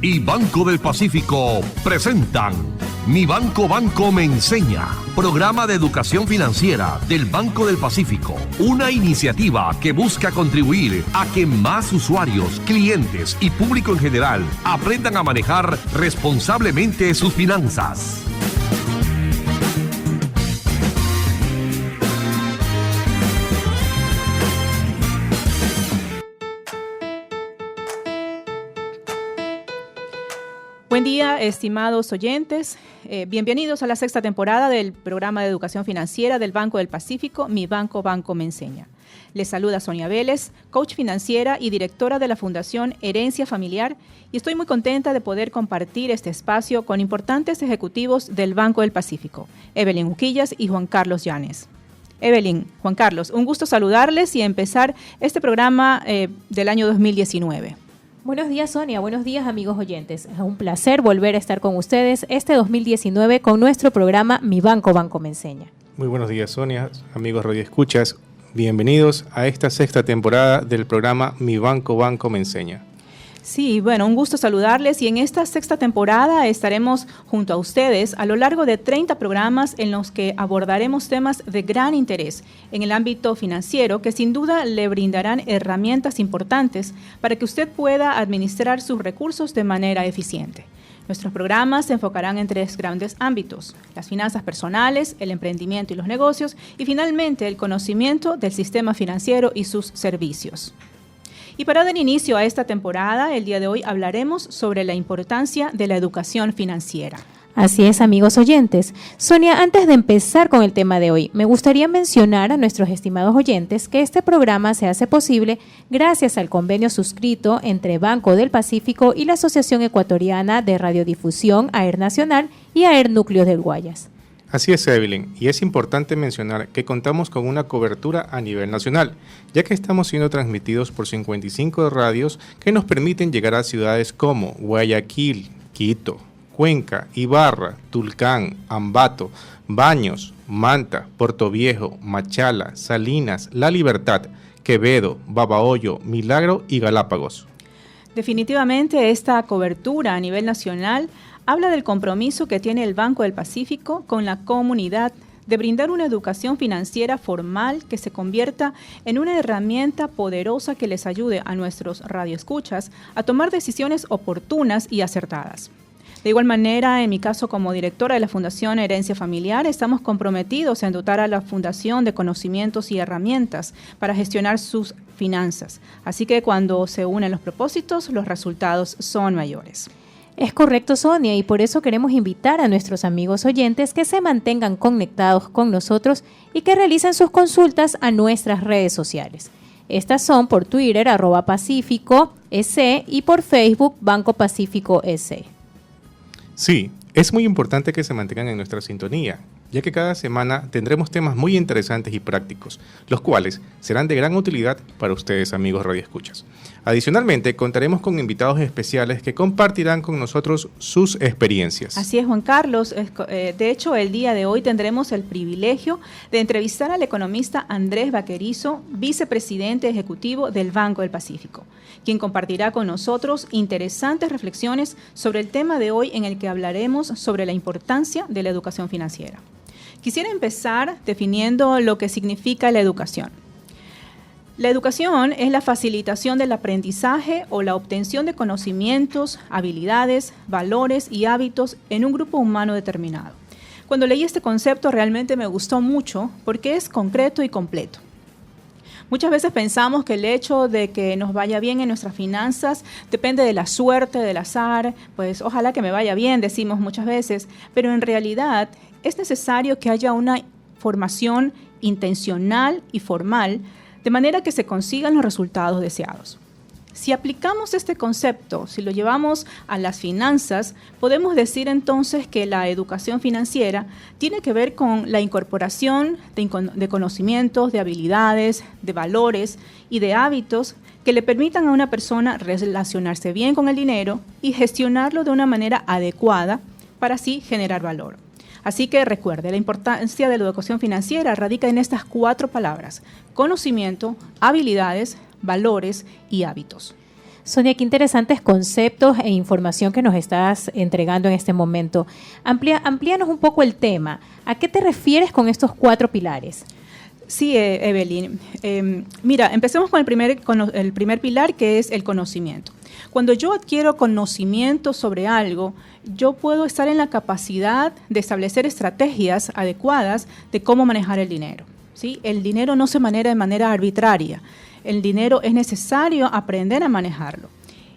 y Banco del Pacífico presentan Mi Banco Banco Me Enseña, programa de educación financiera del Banco del Pacífico, una iniciativa que busca contribuir a que más usuarios, clientes y público en general aprendan a manejar responsablemente sus finanzas. Buen día, estimados oyentes. Bienvenidos a la sexta temporada del programa de educación financiera del Banco del Pacífico, Mi Banco Banco Me Enseña. Les saluda Sonia Vélez, coach financiera y directora de la Fundación Herencia Familiar, y estoy muy contenta de poder compartir este espacio con importantes ejecutivos del Banco del Pacífico, Evelyn Uquillas y Juan Carlos Llanes. Evelyn, Juan Carlos, un gusto saludarles y empezar este programa del año 2019. Buenos días, Sonia. Buenos días, amigos oyentes. Es un placer volver a estar con ustedes este 2019 con nuestro programa Mi Banco Banco Me Enseña. Muy buenos días, Sonia. Amigos radioescuchas, bienvenidos a esta sexta temporada del programa Mi Banco Banco Me Enseña. Sí, bueno, un gusto saludarles y en esta sexta temporada estaremos junto a ustedes a lo largo de 30 programas en los que abordaremos temas de gran interés en el ámbito financiero que sin duda le brindarán herramientas importantes para que usted pueda administrar sus recursos de manera eficiente. Nuestros programas se enfocarán en 3 grandes ámbitos: las finanzas personales, el emprendimiento y los negocios y finalmente el conocimiento del sistema financiero y sus servicios. Y para dar inicio a esta temporada, el día de hoy hablaremos sobre la importancia de la educación financiera. Así es, amigos oyentes. Sonia, antes de empezar con el tema de hoy, me gustaría mencionar a nuestros estimados oyentes que este programa se hace posible gracias al convenio suscrito entre Banco del Pacífico y la Asociación Ecuatoriana de Radiodifusión, AER Nacional y AER Núcleos del Guayas. Así es, Evelyn, y es importante mencionar que contamos con una cobertura a nivel nacional, ya que estamos siendo transmitidos por 55 radios que nos permiten llegar a ciudades como Guayaquil, Quito, Cuenca, Ibarra, Tulcán, Ambato, Baños, Manta, Portoviejo, Machala, Salinas, La Libertad, Quevedo, Babahoyo, Milagro y Galápagos. Definitivamente esta cobertura a nivel nacional habla del compromiso que tiene el Banco del Pacífico con la comunidad de brindar una educación financiera formal que se convierta en una herramienta poderosa que les ayude a nuestros radioescuchas a tomar decisiones oportunas y acertadas. De igual manera, en mi caso como directora de la Fundación Herencia Familiar, estamos comprometidos en dotar a la Fundación de conocimientos y herramientas para gestionar sus finanzas. Así que cuando se unen los propósitos, los resultados son mayores. Es correcto, Sonia, y por eso queremos invitar a nuestros amigos oyentes que se mantengan conectados con nosotros y que realicen sus consultas a nuestras redes sociales. Estas son por Twitter, @Pacífico-EC y por Facebook, Banco Pacífico EC. Sí, es muy importante que se mantengan en nuestra sintonía, ya que cada semana tendremos temas muy interesantes y prácticos, los cuales serán de gran utilidad para ustedes, amigos radioescuchas. Adicionalmente, contaremos con invitados especiales que compartirán con nosotros sus experiencias. Así es, Juan Carlos. De hecho, el día de hoy tendremos el privilegio de entrevistar al economista Andrés Vaquerizo, vicepresidente ejecutivo del Banco del Pacífico, quien compartirá con nosotros interesantes reflexiones sobre el tema de hoy en el que hablaremos sobre la importancia de la educación financiera. Quisiera empezar definiendo lo que significa la educación. La educación es la facilitación del aprendizaje o la obtención de conocimientos, habilidades, valores y hábitos en un grupo humano determinado. Cuando leí este concepto realmente me gustó mucho porque es concreto y completo. Muchas veces pensamos que el hecho de que nos vaya bien en nuestras finanzas depende de la suerte, del azar, pues ojalá que me vaya bien, decimos muchas veces, pero en realidad es necesario que haya una formación intencional y formal de manera que se consigan los resultados deseados. Si aplicamos este concepto, si lo llevamos a las finanzas, podemos decir entonces que la educación financiera tiene que ver con la incorporación de conocimientos, de habilidades, de valores y de hábitos que le permitan a una persona relacionarse bien con el dinero y gestionarlo de una manera adecuada para así generar valor. Así que recuerde, la importancia de la educación financiera radica en estas 4 palabras: conocimiento, habilidades, valores y hábitos. Sonia, qué interesantes conceptos e información que nos estás entregando en este momento. Amplíanos un poco el tema. ¿A qué te refieres con estos 4 pilares? Sí, Evelyn. Mira, empecemos con el primer pilar, que es el conocimiento. Cuando yo adquiero conocimiento sobre algo, yo puedo estar en la capacidad de establecer estrategias adecuadas de cómo manejar el dinero, ¿sí? El dinero no se maneja de manera arbitraria. El dinero es necesario aprender a manejarlo.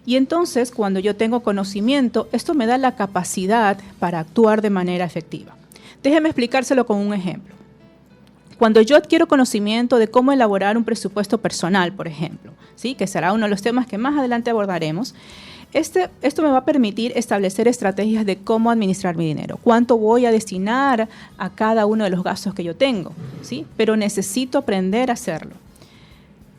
Y entonces, cuando yo tengo conocimiento, esto me da la capacidad para actuar de manera efectiva. Déjeme explicárselo con un ejemplo. Cuando yo adquiero conocimiento de cómo elaborar un presupuesto personal, por ejemplo, ¿sí? Que será uno de los temas que más adelante abordaremos, esto me va a permitir establecer estrategias de cómo administrar mi dinero, cuánto voy a destinar a cada uno de los gastos que yo tengo, ¿sí? Pero necesito aprender a hacerlo.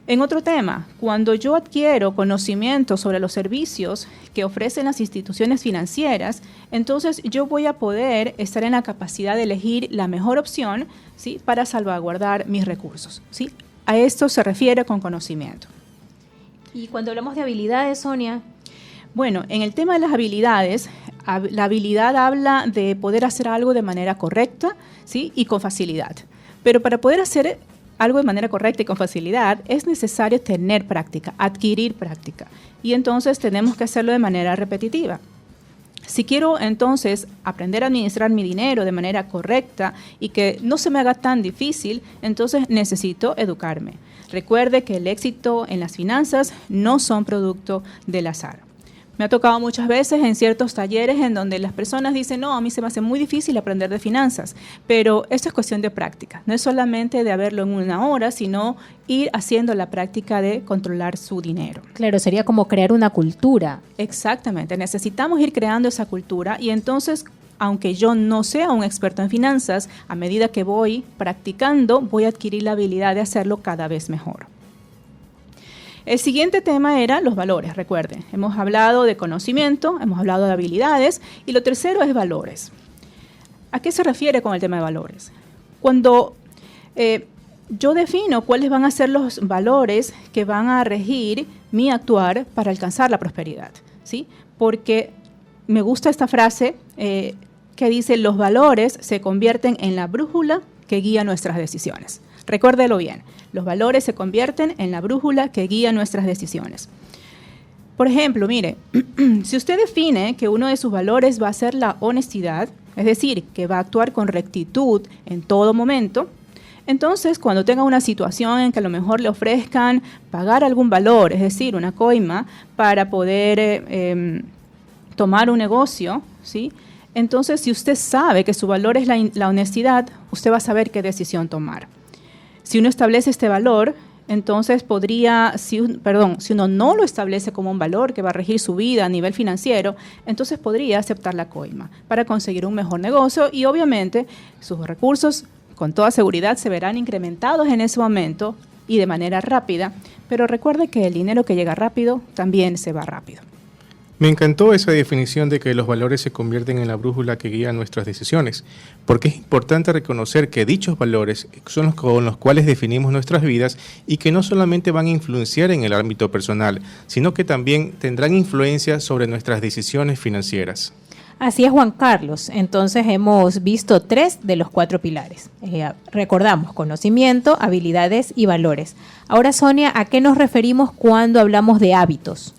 En otro tema, cuando yo adquiero conocimiento sobre los servicios que ofrecen las instituciones financieras, entonces yo voy a poder estar en la capacidad de elegir la mejor opción, ¿sí? Para salvaguardar mis recursos, ¿sí? A esto se refiere con conocimiento. Y cuando hablamos de habilidades, Sonia. Bueno, en el tema de las habilidades, la habilidad habla de poder hacer algo de manera correcta, ¿sí? Y con facilidad. Pero para poder hacer algo de manera correcta y con facilidad, es necesario tener práctica, adquirir práctica. Y entonces tenemos que hacerlo de manera repetitiva. Si quiero entonces aprender a administrar mi dinero de manera correcta y que no se me haga tan difícil, entonces necesito educarme. Recuerde que el éxito en las finanzas no son producto del azar. Me ha tocado muchas veces en ciertos talleres en donde las personas dicen, no, a mí se me hace muy difícil aprender de finanzas, pero esto es cuestión de práctica. No es solamente de haberlo en una hora, sino ir haciendo la práctica de controlar su dinero. Claro, sería como crear una cultura. Exactamente, necesitamos ir creando esa cultura y entonces, aunque yo no sea un experto en finanzas, a medida que voy practicando, voy a adquirir la habilidad de hacerlo cada vez mejor. El siguiente tema era los valores, recuerden. Hemos hablado de conocimiento, hemos hablado de habilidades y lo tercero es valores. ¿A qué se refiere con el tema de valores? Cuando yo defino cuáles van a ser los valores que van a regir mi actuar para alcanzar la prosperidad, ¿sí? Porque me gusta esta frase que dice, los valores se convierten en la brújula que guía nuestras decisiones. Recuérdelo bien, los valores se convierten en la brújula que guía nuestras decisiones. Por ejemplo, mire, si usted define que uno de sus valores va a ser la honestidad, es decir, que va a actuar con rectitud en todo momento, entonces cuando tenga una situación en que a lo mejor le ofrezcan pagar algún valor, es decir, una coima, para poder tomar un negocio, ¿sí? Entonces, si usted sabe que su valor es la honestidad, usted va a saber qué decisión tomar. Si uno establece este valor, entonces podría, si uno no lo establece como un valor que va a regir su vida a nivel financiero, entonces podría aceptar la coima para conseguir un mejor negocio y obviamente sus recursos con toda seguridad se verán incrementados en ese momento y de manera rápida, pero recuerde que el dinero que llega rápido también se va rápido. Me encantó esa definición de que los valores se convierten en la brújula que guía nuestras decisiones, porque es importante reconocer que dichos valores son los con los cuales definimos nuestras vidas y que no solamente van a influenciar en el ámbito personal, sino que también tendrán influencia sobre nuestras decisiones financieras. Así es, Juan Carlos. Entonces hemos visto 3 de los 4 pilares. Recordamos, conocimiento, habilidades y valores. Ahora, Sonia, ¿a qué nos referimos cuando hablamos de hábitos?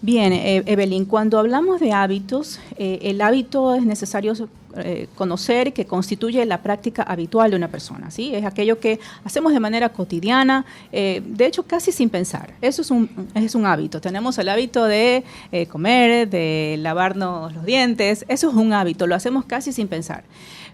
Bien, Evelyn, cuando hablamos de hábitos, el hábito es necesario conocer que constituye la práctica habitual de una persona, ¿sí? Es aquello que hacemos de manera cotidiana, de hecho casi sin pensar. Eso es un hábito. Tenemos el hábito de comer, de lavarnos los dientes, eso es un hábito, lo hacemos casi sin pensar.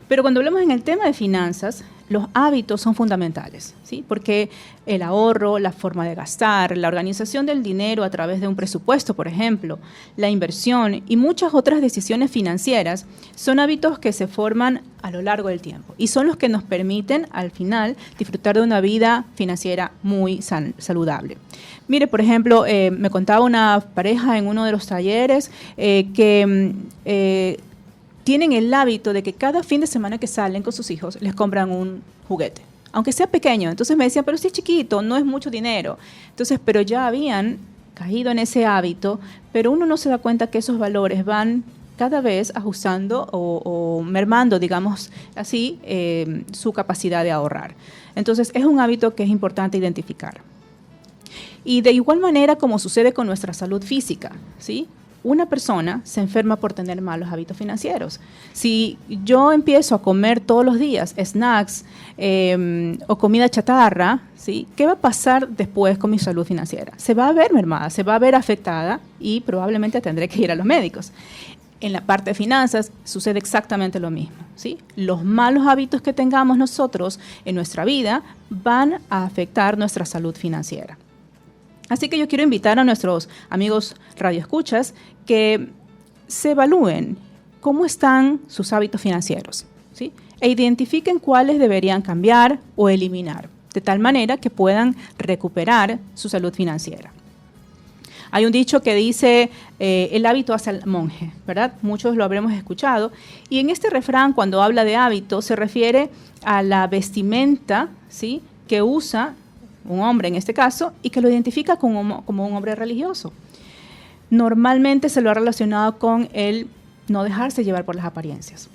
Pero cuando hablamos en el tema de finanzas, los hábitos son fundamentales, ¿sí? Porque el ahorro, la forma de gastar, la organización del dinero a través de un presupuesto, por ejemplo, la inversión y muchas otras decisiones financieras son hábitos que se forman a lo largo del tiempo y son los que nos permiten al final disfrutar de una vida financiera muy saludable. Mire, por ejemplo, me contaba una pareja en uno de los talleres que tienen el hábito de que cada fin de semana que salen con sus hijos les compran un juguete, aunque sea pequeño. Entonces me decían, pero si es chiquito, no es mucho dinero. Entonces, pero ya habían caído en ese hábito, pero uno no se da cuenta que esos valores van cada vez ajustando o mermando, digamos así, su capacidad de ahorrar. Entonces, es un hábito que es importante identificar. Y de igual manera como sucede con nuestra salud física, ¿sí? Una persona se enferma por tener malos hábitos financieros. Si yo empiezo a comer todos los días snacks o comida chatarra, ¿sí? ¿Qué va a pasar después con mi salud financiera? Se va a ver mermada, se va a ver afectada y probablemente tendré que ir a los médicos. En la parte de finanzas sucede exactamente lo mismo, ¿sí? Los malos hábitos que tengamos nosotros en nuestra vida van a afectar nuestra salud financiera. Así que yo quiero invitar a nuestros amigos radioescuchas que se evalúen cómo están sus hábitos financieros, ¿sí? E identifiquen cuáles deberían cambiar o eliminar, de tal manera que puedan recuperar su salud financiera. Hay un dicho que dice, el hábito hace al monje, ¿verdad? Muchos lo habremos escuchado. Y en este refrán, cuando habla de hábito, se refiere a la vestimenta, ¿sí?, que usa un hombre en este caso, y que lo identifica como un hombre religioso. Normalmente se lo ha relacionado con el no dejarse llevar por las apariencias.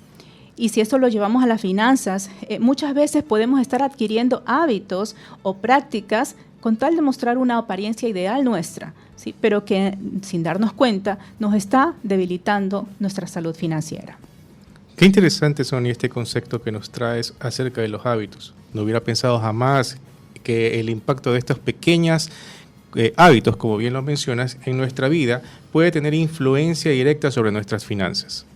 Y si esto lo llevamos a las finanzas, muchas veces podemos estar adquiriendo hábitos o prácticas con tal de mostrar una apariencia ideal nuestra, ¿sí?, pero que sin darnos cuenta nos está debilitando nuestra salud financiera. Qué interesante, Sonia, este concepto que nos traes acerca de los hábitos. No hubiera pensado jamás que el impacto de estos pequeños hábitos, como bien lo mencionas, en nuestra vida puede tener influencia directa sobre nuestras finanzas.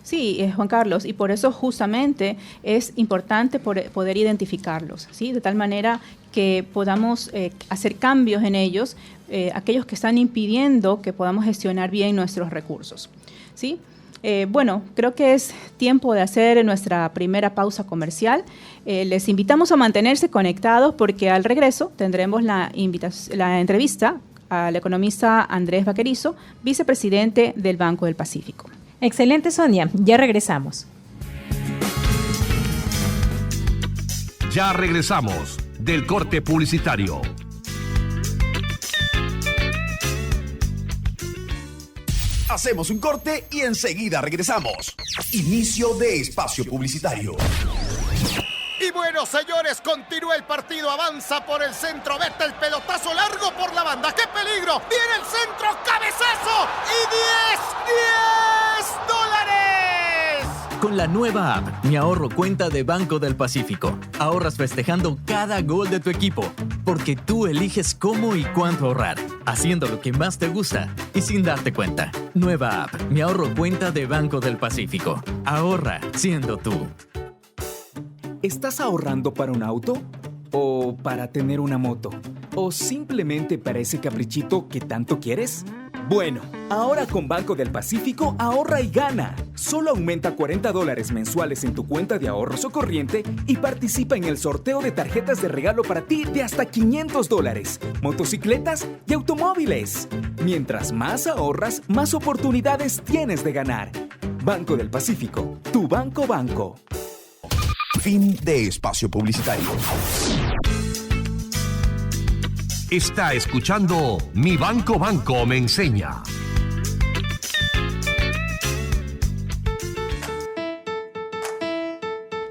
Sí, Juan Carlos, y por eso justamente es importante poder identificarlos, ¿sí?, de tal manera que podamos hacer cambios en ellos, aquellos que están impidiendo que podamos gestionar bien nuestros recursos, ¿sí? Bueno, creo que es tiempo de hacer nuestra primera pausa comercial. Les invitamos a mantenerse conectados porque al regreso tendremos la entrevista al economista Andrés Vaquerizo, vicepresidente del Banco del Pacífico. Excelente, Sonia. Ya regresamos. Ya regresamos del corte publicitario. Hacemos un corte y enseguida regresamos. Inicio de espacio publicitario. Y bueno, señores, continúa el partido, avanza por el centro, vete el pelotazo largo por la banda, ¡qué peligro! Viene el centro, cabezazo y $10 Con la nueva app, Mi Ahorro Cuenta de Banco del Pacífico, ahorras festejando cada gol de tu equipo, porque tú eliges cómo y cuánto ahorrar, haciendo lo que más te gusta y sin darte cuenta. Nueva app, Mi Ahorro Cuenta de Banco del Pacífico. Ahorra siendo tú. ¿Estás ahorrando para un auto? ¿O para tener una moto? ¿O simplemente para ese caprichito que tanto quieres? Bueno, ahora con Banco del Pacífico ahorra y gana. Solo aumenta $40 mensuales en tu cuenta de ahorros o corriente y participa en el sorteo de tarjetas de regalo para ti de hasta $500, motocicletas y automóviles. Mientras más ahorras, más oportunidades tienes de ganar. Banco del Pacífico, tu banco. Fin de espacio publicitario. Está escuchando Mi Banco me enseña.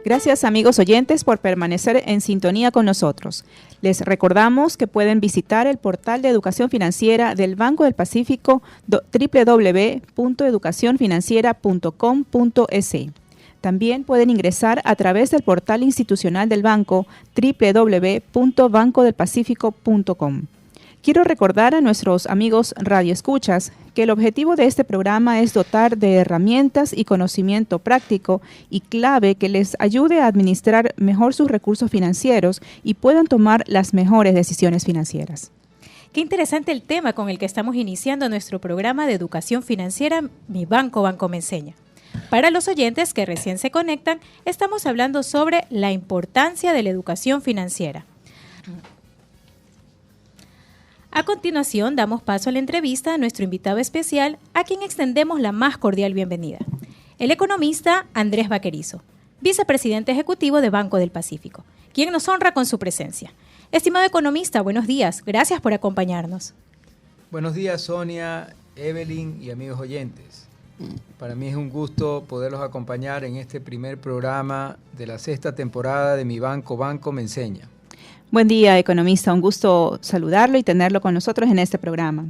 Gracias, amigos oyentes, por permanecer en sintonía con nosotros. Les recordamos que pueden visitar el portal de educación financiera del Banco del Pacífico www.educacionfinanciera.com.es. También pueden ingresar a través del portal institucional del banco www.bancodelpacifico.com. Quiero recordar a nuestros amigos radioescuchas que el objetivo de este programa es dotar de herramientas y conocimiento práctico y clave que les ayude a administrar mejor sus recursos financieros y puedan tomar las mejores decisiones financieras. Qué interesante el tema con el que estamos iniciando nuestro programa de educación financiera Mi Banco me enseña. Para los oyentes que recién se conectan, estamos hablando sobre la importancia de la educación financiera. A continuación, damos paso a la entrevista a nuestro invitado especial, a quien extendemos la más cordial bienvenida, el economista Andrés Vaquerizo, vicepresidente ejecutivo de Banco del Pacífico, quien nos honra con su presencia. Estimado economista, buenos días. Gracias por acompañarnos. Buenos días, Sonia, Evelyn y amigos oyentes. Para mí es un gusto poderlos acompañar en este primer programa de la 6ª temporada de Mi Banco, Banco Me Enseña. Buen día, economista. Un gusto saludarlo y tenerlo con nosotros en este programa.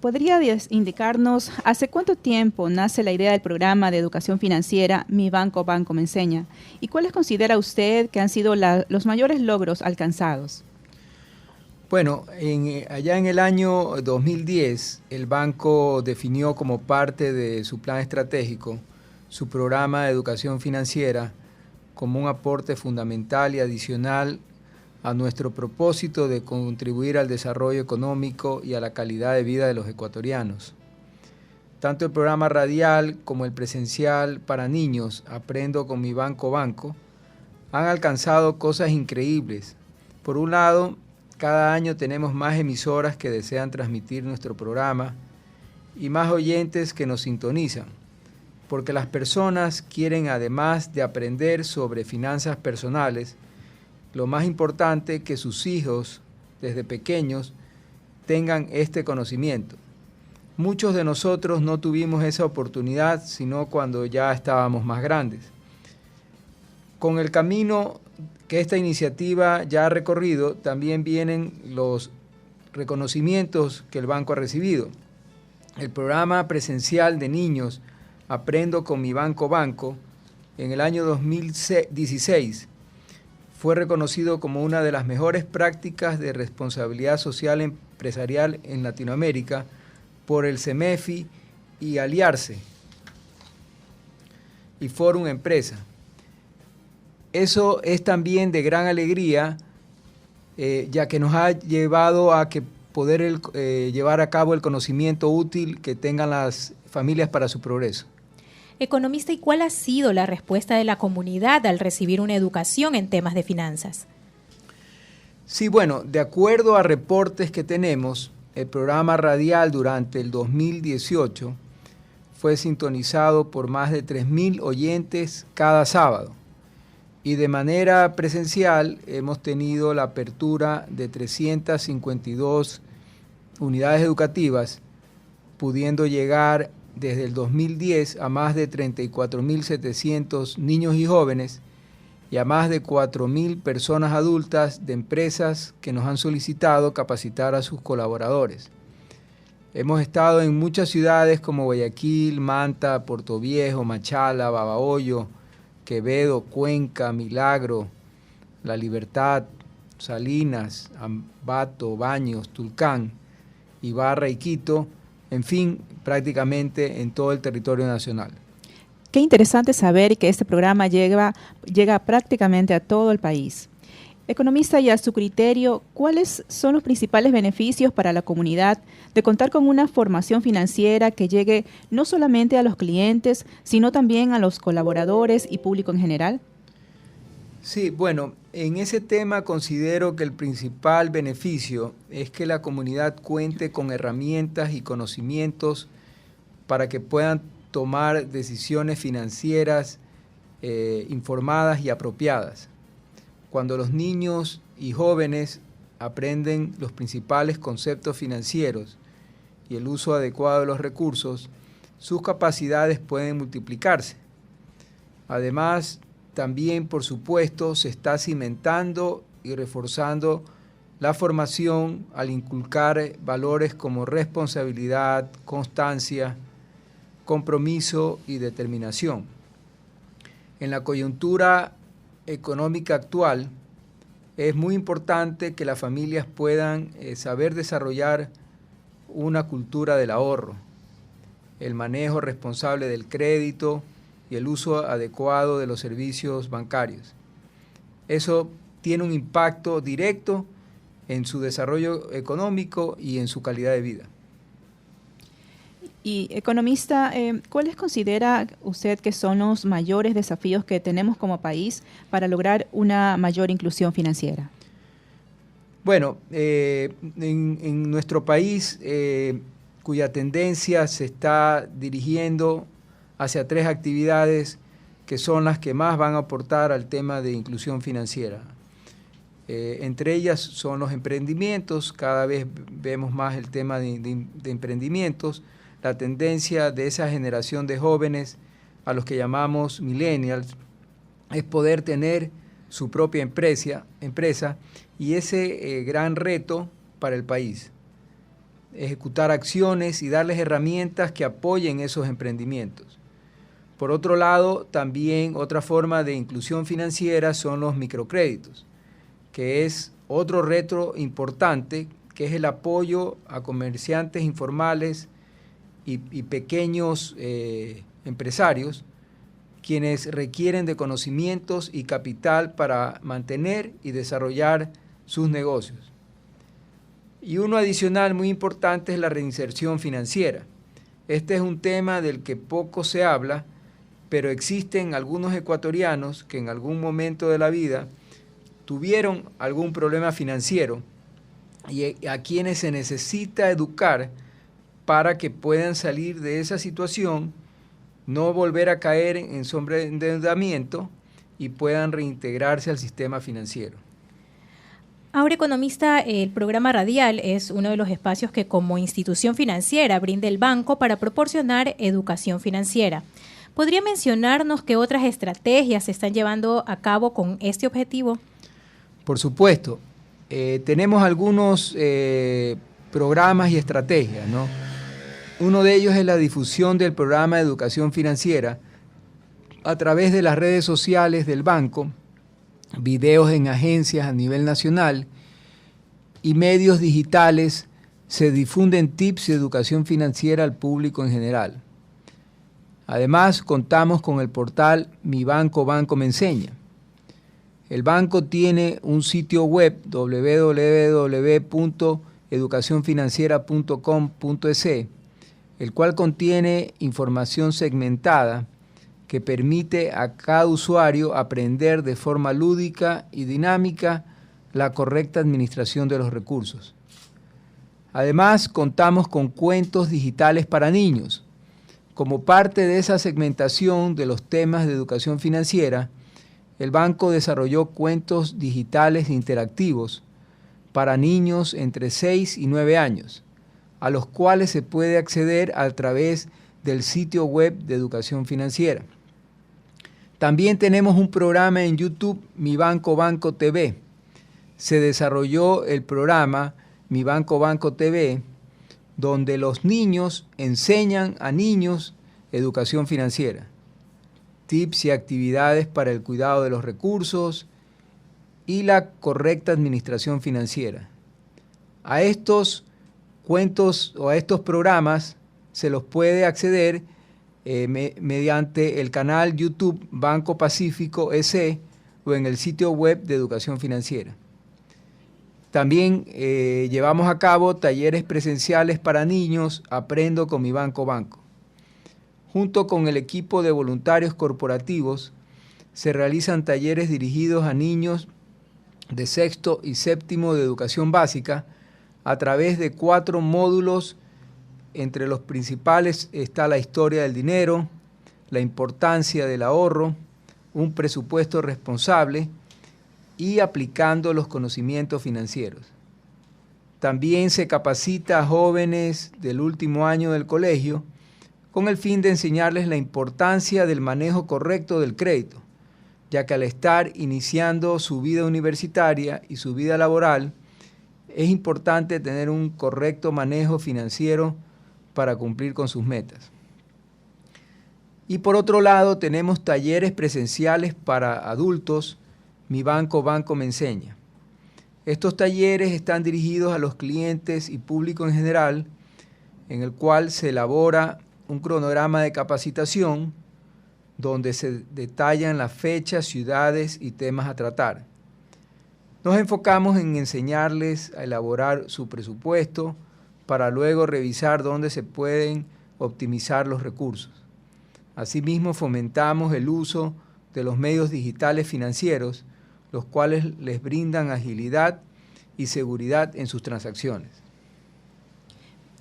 ¿Podría indicarnos hace cuánto tiempo nace la idea del programa de educación financiera Mi Banco, Banco Me Enseña? ¿Y cuáles considera usted que han sido los mayores logros alcanzados? Bueno, allá en el año 2010, el banco definió como parte de su plan estratégico su programa de educación financiera como un aporte fundamental y adicional a nuestro propósito de contribuir al desarrollo económico y a la calidad de vida de los ecuatorianos. Tanto el programa radial como el presencial para niños, Aprendo con Mi Banco Banco, han alcanzado cosas increíbles. Por un lado, cada año tenemos más emisoras que desean transmitir nuestro programa y más oyentes que nos sintonizan, porque las personas quieren, además de aprender sobre finanzas personales, lo más importante, que sus hijos, desde pequeños, tengan este conocimiento. Muchos de nosotros no tuvimos esa oportunidad, sino cuando ya estábamos más grandes. Con el camino que esta iniciativa ya ha recorrido, también vienen los reconocimientos que el banco ha recibido. El programa presencial de niños Aprendo con Mi Banco Banco, en el año 2016, fue reconocido como una de las mejores prácticas de responsabilidad social empresarial en Latinoamérica por el CEMEFI y Aliarse y Fórum Empresa. Eso es también de gran alegría, ya que nos ha llevado a que poder llevar a cabo el conocimiento útil que tengan las familias para su progreso. Economista, ¿y cuál ha sido la respuesta de la comunidad al recibir una educación en temas de finanzas? Sí, bueno, de acuerdo a reportes que tenemos, el programa radial durante el 2018 fue sintonizado por más de 3.000 oyentes cada sábado. Y de manera presencial hemos tenido la apertura de 352 unidades educativas, pudiendo llegar desde el 2010 a más de 34.700 niños y jóvenes y a más de 4.000 personas adultas de empresas que nos han solicitado capacitar a sus colaboradores. Hemos estado en muchas ciudades como Guayaquil, Manta, Portoviejo, Machala, Babahoyo, Quevedo, Cuenca, Milagro, La Libertad, Salinas, Ambato, Baños, Tulcán, Ibarra y Quito, en fin, prácticamente en todo el territorio nacional. Qué interesante saber que este programa llega prácticamente a todo el país. Economista, y a su criterio, ¿cuáles son los principales beneficios para la comunidad de contar con una formación financiera que llegue no solamente a los clientes, sino también a los colaboradores y público en general? Sí, bueno, en ese tema considero que el principal beneficio es que la comunidad cuente con herramientas y conocimientos para que puedan tomar decisiones financieras informadas y apropiadas. Cuando los niños y jóvenes aprenden los principales conceptos financieros y el uso adecuado de los recursos, sus capacidades pueden multiplicarse. Además, también, por supuesto, se está cimentando y reforzando la formación al inculcar valores como responsabilidad, constancia, compromiso y determinación. En la coyuntura económica actual, es muy importante que las familias puedan saber desarrollar una cultura del ahorro, el manejo responsable del crédito y el uso adecuado de los servicios bancarios. Eso tiene un impacto directo en su desarrollo económico y en su calidad de vida. Y economista, ¿cuáles considera usted que son los mayores desafíos que tenemos como país para lograr una mayor inclusión financiera? Bueno, en nuestro país, cuya tendencia se está dirigiendo hacia 3 actividades que son las que más van a aportar al tema de inclusión financiera. Entre ellas son los emprendimientos, cada vez vemos más el tema de emprendimientos, la tendencia de esa generación de jóvenes a los que llamamos millennials es poder tener su propia empresa y ese gran reto para el país, ejecutar acciones y darles herramientas que apoyen esos emprendimientos. Por otro lado, también otra forma de inclusión financiera son los microcréditos, que es otro reto importante, que es el apoyo a comerciantes informales y pequeños empresarios, quienes requieren de conocimientos y capital para mantener y desarrollar sus negocios. Y uno adicional muy importante es la reinserción financiera. Este es un tema del que poco se habla, pero existen algunos ecuatorianos que en algún momento de la vida tuvieron algún problema financiero y a quienes se necesita educar para que puedan salir de esa situación, no volver a caer en sobreendeudamiento y puedan reintegrarse al sistema financiero. Ahora, economista, el programa radial es uno de los espacios que como institución financiera brinda el banco para proporcionar educación financiera. ¿Podría mencionarnos qué otras estrategias se están llevando a cabo con este objetivo? Por supuesto. Tenemos algunos programas y estrategias, ¿no? Uno de ellos es la difusión del programa de educación financiera a través de las redes sociales del banco, videos en agencias a nivel nacional y medios digitales. Se difunden tips de educación financiera al público en general. Además, contamos con el portal Mi Banco Me Enseña. El banco tiene un sitio web www.educacionfinanciera.com.es, el cual contiene información segmentada que permite a cada usuario aprender de forma lúdica y dinámica la correcta administración de los recursos. Además, contamos con cuentos digitales para niños. Como parte de esa segmentación de los temas de educación financiera, el banco desarrolló cuentos digitales interactivos para niños entre 6 y 9 años, a los cuales se puede acceder a través del sitio web de educación financiera. También tenemos un programa en YouTube, Mi Banco TV. Se desarrolló el programa Mi Banco TV, donde los niños enseñan a niños educación financiera, tips y actividades para el cuidado de los recursos y la correcta administración financiera. A estos cuentos o a estos programas se los puede acceder mediante el canal YouTube Banco Pacífico S o en el sitio web de educación financiera. También llevamos a cabo talleres presenciales para niños, Aprendo con Mi Banco. Junto con el equipo de voluntarios corporativos, se realizan talleres dirigidos a niños de sexto y séptimo de educación básica a través de 4 módulos. Entre los principales está la historia del dinero, la importancia del ahorro, un presupuesto responsable y aplicando los conocimientos financieros. También se capacita a jóvenes del último año del colegio con el fin de enseñarles la importancia del manejo correcto del crédito, ya que al estar iniciando su vida universitaria y su vida laboral, es importante tener un correcto manejo financiero para cumplir con sus metas. Y por otro lado, tenemos talleres presenciales para adultos, Mi Banco Me Enseña. Estos talleres están dirigidos a los clientes y público en general, en el cual se elabora un cronograma de capacitación donde se detallan las fechas, ciudades y temas a tratar. Nos enfocamos en enseñarles a elaborar su presupuesto para luego revisar dónde se pueden optimizar los recursos. Asimismo, fomentamos el uso de los medios digitales financieros, los cuales les brindan agilidad y seguridad en sus transacciones.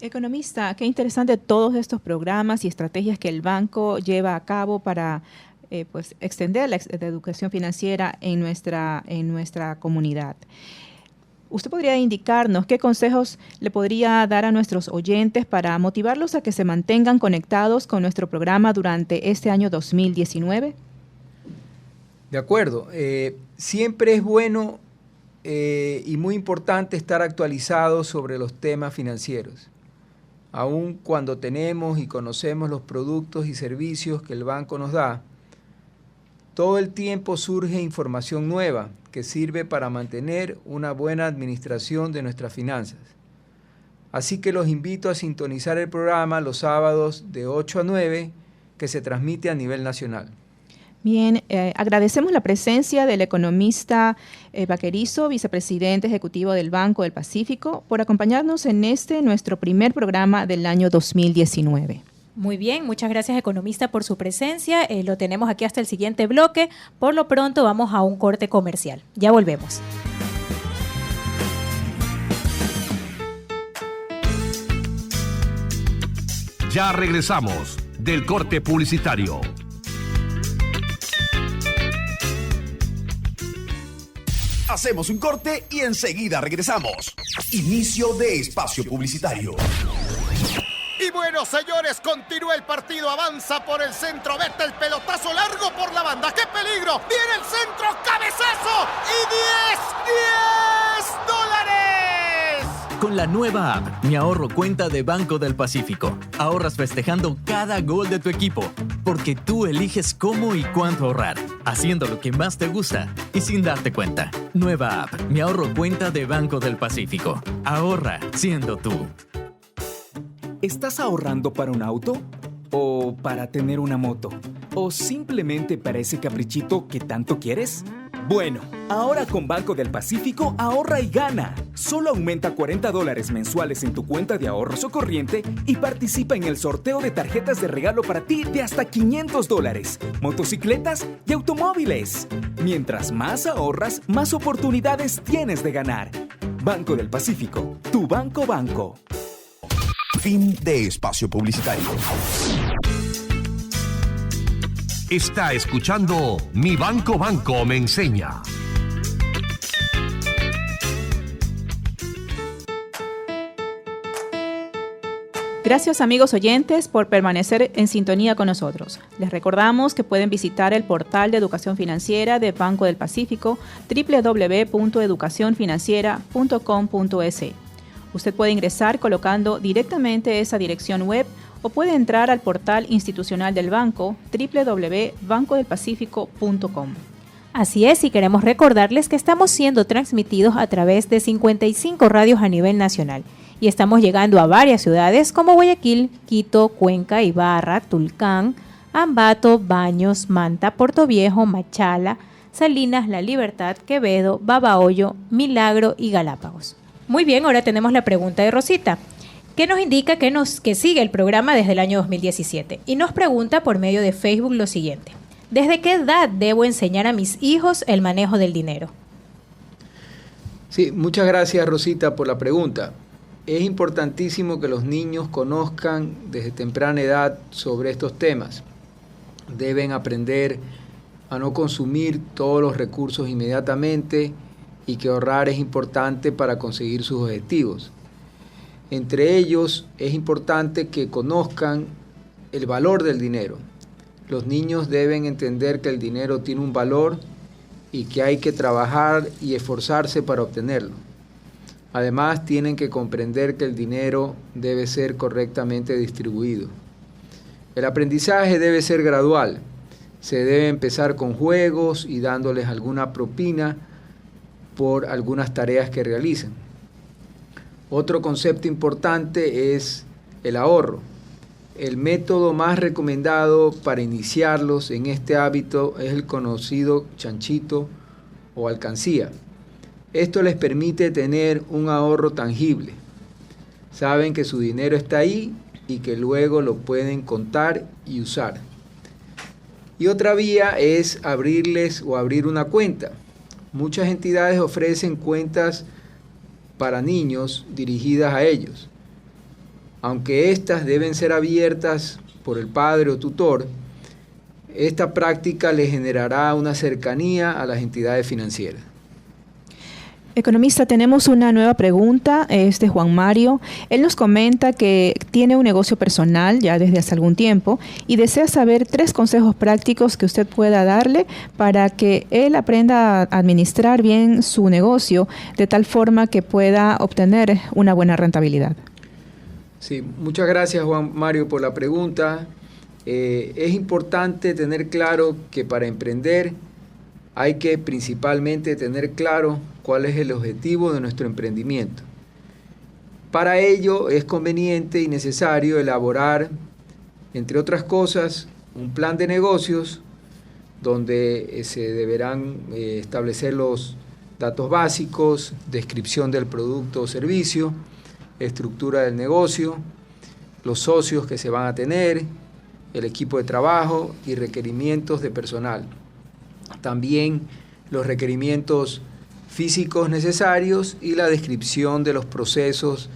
Economista, qué interesante todos estos programas y estrategias que el banco lleva a cabo para pues extender la educación financiera en nuestra comunidad. ¿Usted podría indicarnos qué consejos le podría dar a nuestros oyentes para motivarlos a que se mantengan conectados con nuestro programa durante este año 2019? De acuerdo. Siempre es bueno y muy importante estar actualizados sobre los temas financieros. Aun cuando tenemos y conocemos los productos y servicios que el banco nos da, todo el tiempo surge información nueva que sirve para mantener una buena administración de nuestras finanzas. Así que los invito a sintonizar el programa los sábados de 8 a 9 que se transmite a nivel nacional. Bien, agradecemos la presencia del economista Vaquerizo, vicepresidente ejecutivo del Banco del Pacífico, por acompañarnos en nuestro primer programa del año 2019. Muy bien, muchas gracias, economista, por su presencia. Lo tenemos aquí hasta el siguiente bloque. Por lo pronto vamos a un corte comercial. Ya volvemos. Ya regresamos del corte publicitario. Hacemos un corte y enseguida regresamos. Inicio de espacio publicitario. Y bueno, señores, continúa el partido, avanza por el centro, vete el pelotazo largo por la banda, ¡qué peligro! ¡Viene el centro, cabezazo! ¡Y 10 dólares! Con la nueva app, Mi Ahorro Cuenta de Banco del Pacífico, ahorras festejando cada gol de tu equipo, porque tú eliges cómo y cuánto ahorrar, haciendo lo que más te gusta y sin darte cuenta. Nueva app, Mi Ahorro Cuenta de Banco del Pacífico. Ahorra siendo tú. ¿Estás ahorrando para un auto? ¿O para tener una moto? ¿O simplemente para ese caprichito que tanto quieres? Bueno, ahora con Banco del Pacífico ahorra y gana. Solo aumenta $40 mensuales en tu cuenta de ahorros o corriente y participa en el sorteo de tarjetas de regalo para ti de hasta $500, motocicletas y automóviles. Mientras más ahorras, más oportunidades tienes de ganar. Banco del Pacífico, tu banco. Fin de espacio publicitario. Está escuchando Mi Banco me enseña. Gracias, amigos oyentes, por permanecer en sintonía con nosotros. Les recordamos que pueden visitar el portal de educación financiera de Banco del Pacífico, www.educacionfinanciera.com.es. Usted puede ingresar colocando directamente esa dirección web o puede entrar al portal institucional del banco, www.bancodelpacifico.com. Así es, y queremos recordarles que estamos siendo transmitidos a través de 55 radios a nivel nacional y estamos llegando a varias ciudades como Guayaquil, Quito, Cuenca, Ibarra, Tulcán, Ambato, Baños, Manta, Portoviejo, Machala, Salinas, La Libertad, Quevedo, Babahoyo, Milagro y Galápagos. Muy bien, ahora tenemos la pregunta de Rosita, que nos indica que sigue el programa desde el año 2017 y nos pregunta por medio de Facebook lo siguiente: ¿desde qué edad debo enseñar a mis hijos el manejo del dinero? Sí, muchas gracias, Rosita, por la pregunta. Es importantísimo que los niños conozcan desde temprana edad sobre estos temas. Deben aprender a no consumir todos los recursos inmediatamente y que ahorrar es importante para conseguir sus objetivos. Entre ellos, es importante que conozcan el valor del dinero. Los niños deben entender que el dinero tiene un valor y que hay que trabajar y esforzarse para obtenerlo. Además, tienen que comprender que el dinero debe ser correctamente distribuido. El aprendizaje debe ser gradual. Se debe empezar con juegos y dándoles alguna propina por algunas tareas que realizan. Otro concepto importante es el ahorro. El método más recomendado para iniciarlos en este hábito es el conocido chanchito o alcancía. Esto les permite tener un ahorro tangible. Saben que su dinero está ahí y que luego lo pueden contar y usar. Y otra vía es abrir una cuenta. Muchas entidades ofrecen cuentas para niños dirigidas a ellos. Aunque éstas deben ser abiertas por el padre o tutor, Esta práctica le generará una cercanía a las entidades financieras. Economista, tenemos una nueva pregunta, es de Juan Mario. Él nos comenta que tiene un negocio personal ya desde hace algún tiempo y desea saber 3 consejos prácticos que usted pueda darle para que él aprenda a administrar bien su negocio de tal forma que pueda obtener una buena rentabilidad. Sí, muchas gracias Juan Mario por la pregunta. Es importante tener claro que para emprender hay que principalmente tener claro cuál es el objetivo de nuestro emprendimiento. Para ello es conveniente y necesario elaborar, entre otras cosas, un plan de negocios donde se deberán establecer los datos básicos, descripción del producto o servicio, estructura del negocio, los socios que se van a tener, el equipo de trabajo y requerimientos de personal. También los requerimientos físicos necesarios y la descripción de los procesos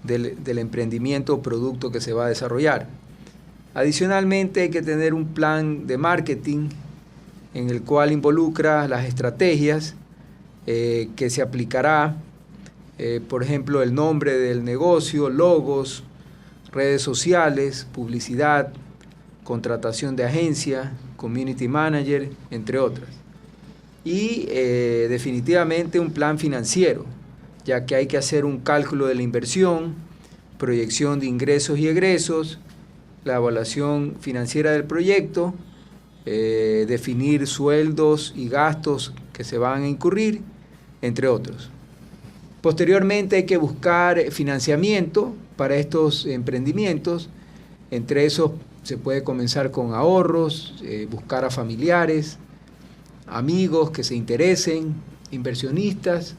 del emprendimiento o producto que se va a desarrollar. Adicionalmente hay que tener un plan de marketing en el cual involucra las estrategias que se aplicará, por ejemplo, el nombre del negocio, logos, redes sociales, publicidad, contratación de agencia, community manager, entre otras. Y definitivamente un plan financiero, ya que hay que hacer un cálculo de la inversión, proyección de ingresos y egresos, la evaluación financiera del proyecto, definir sueldos y gastos que se van a incurrir, entre otros. Posteriormente hay que buscar financiamiento para estos emprendimientos. Entre esos se puede comenzar con ahorros, buscar a familiares, amigos que se interesen, inversionistas,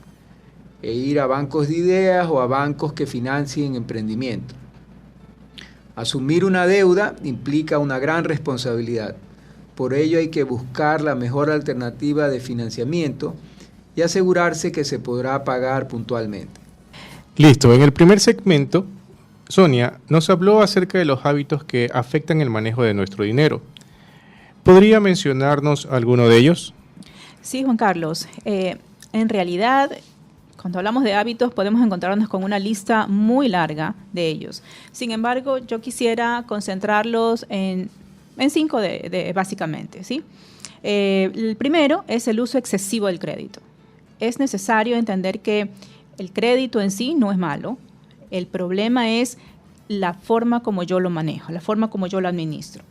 e ir a bancos de ideas o a bancos que financien emprendimiento. Asumir una deuda implica una gran responsabilidad. Por ello hay que buscar la mejor alternativa de financiamiento y asegurarse que se podrá pagar puntualmente. Listo, en el primer segmento, Sonia nos habló acerca de los hábitos que afectan el manejo de nuestro dinero. ¿Podría mencionarnos alguno de ellos? Sí, Juan Carlos. En realidad, cuando hablamos de hábitos, podemos encontrarnos con una lista muy larga de ellos. Sin embargo, yo quisiera concentrarlos en 5 básicamente, ¿sí? El primero es el uso excesivo del crédito. Es necesario entender que el crédito en sí no es malo. El problema es la forma como yo lo manejo, la forma como yo lo administro.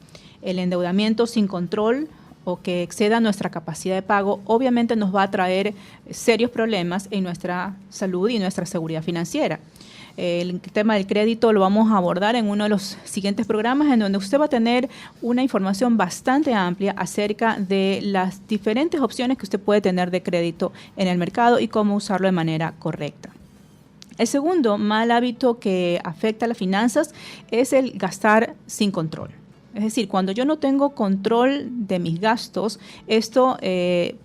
El endeudamiento sin control o que exceda nuestra capacidad de pago, obviamente nos va a traer serios problemas en nuestra salud y nuestra seguridad financiera. El tema del crédito lo vamos a abordar en uno de los siguientes programas, en donde usted va a tener una información bastante amplia acerca de las diferentes opciones que usted puede tener de crédito en el mercado y cómo usarlo de manera correcta. El segundo mal hábito que afecta a las finanzas es el gastar sin control. Es decir, cuando yo no tengo control de mis gastos, esto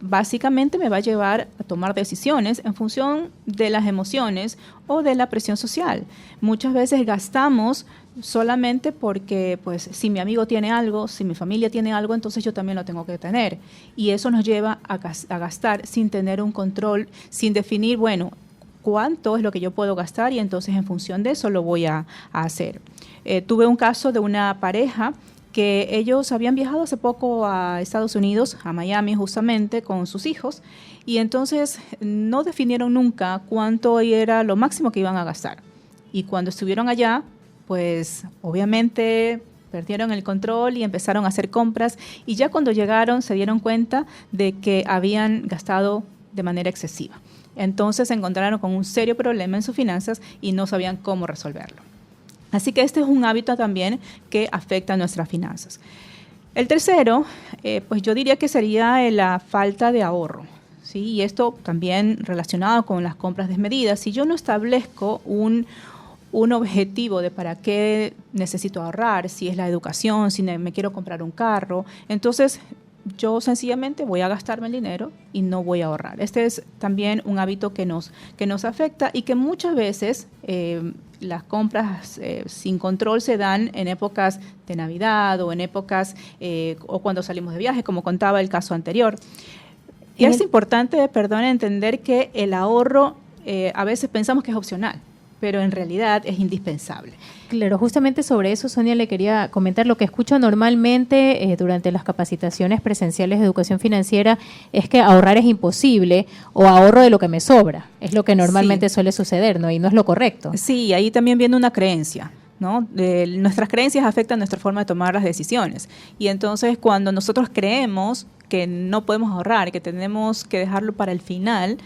básicamente me va a llevar a tomar decisiones en función de las emociones o de la presión social. Muchas veces gastamos solamente porque, pues, si mi amigo tiene algo, si mi familia tiene algo, entonces yo también lo tengo que tener. Y eso nos lleva a gastar sin tener un control, sin definir, bueno, cuánto es lo que yo puedo gastar y entonces en función de eso lo voy a hacer. Tuve un caso de una pareja que ellos habían viajado hace poco a Estados Unidos, a Miami justamente, con sus hijos, y entonces no definieron nunca cuánto era lo máximo que iban a gastar. Y cuando estuvieron allá, pues obviamente perdieron el control y empezaron a hacer compras, y ya cuando llegaron se dieron cuenta de que habían gastado de manera excesiva. Entonces se encontraron con un serio problema en sus finanzas y no sabían cómo resolverlo. Así que este es un hábito también que afecta a nuestras finanzas. El tercero, pues yo diría que sería la falta de ahorro, ¿sí? Y esto también relacionado con las compras desmedidas. Si yo no establezco un objetivo de para qué necesito ahorrar, si es la educación, si me quiero comprar un carro, entonces yo sencillamente voy a gastarme el dinero y no voy a ahorrar. Este es también un hábito que nos afecta y que muchas veces las compras sin control se dan en épocas de Navidad o en épocas o cuando salimos de viaje, como contaba el caso anterior. Y es importante, entender que el ahorro a veces pensamos que es opcional, pero en realidad es indispensable. Claro, justamente sobre eso, Sonia, le quería comentar. Lo que escucho normalmente durante las capacitaciones presenciales de educación financiera es que ahorrar es imposible o ahorro de lo que me sobra. Es lo que normalmente suele suceder, ¿no? Y no es lo correcto. Sí, ahí también viene una creencia, ¿no? Nuestras creencias afectan nuestra forma de tomar las decisiones. Y entonces cuando nosotros creemos que no podemos ahorrar, que tenemos que dejarlo para el final,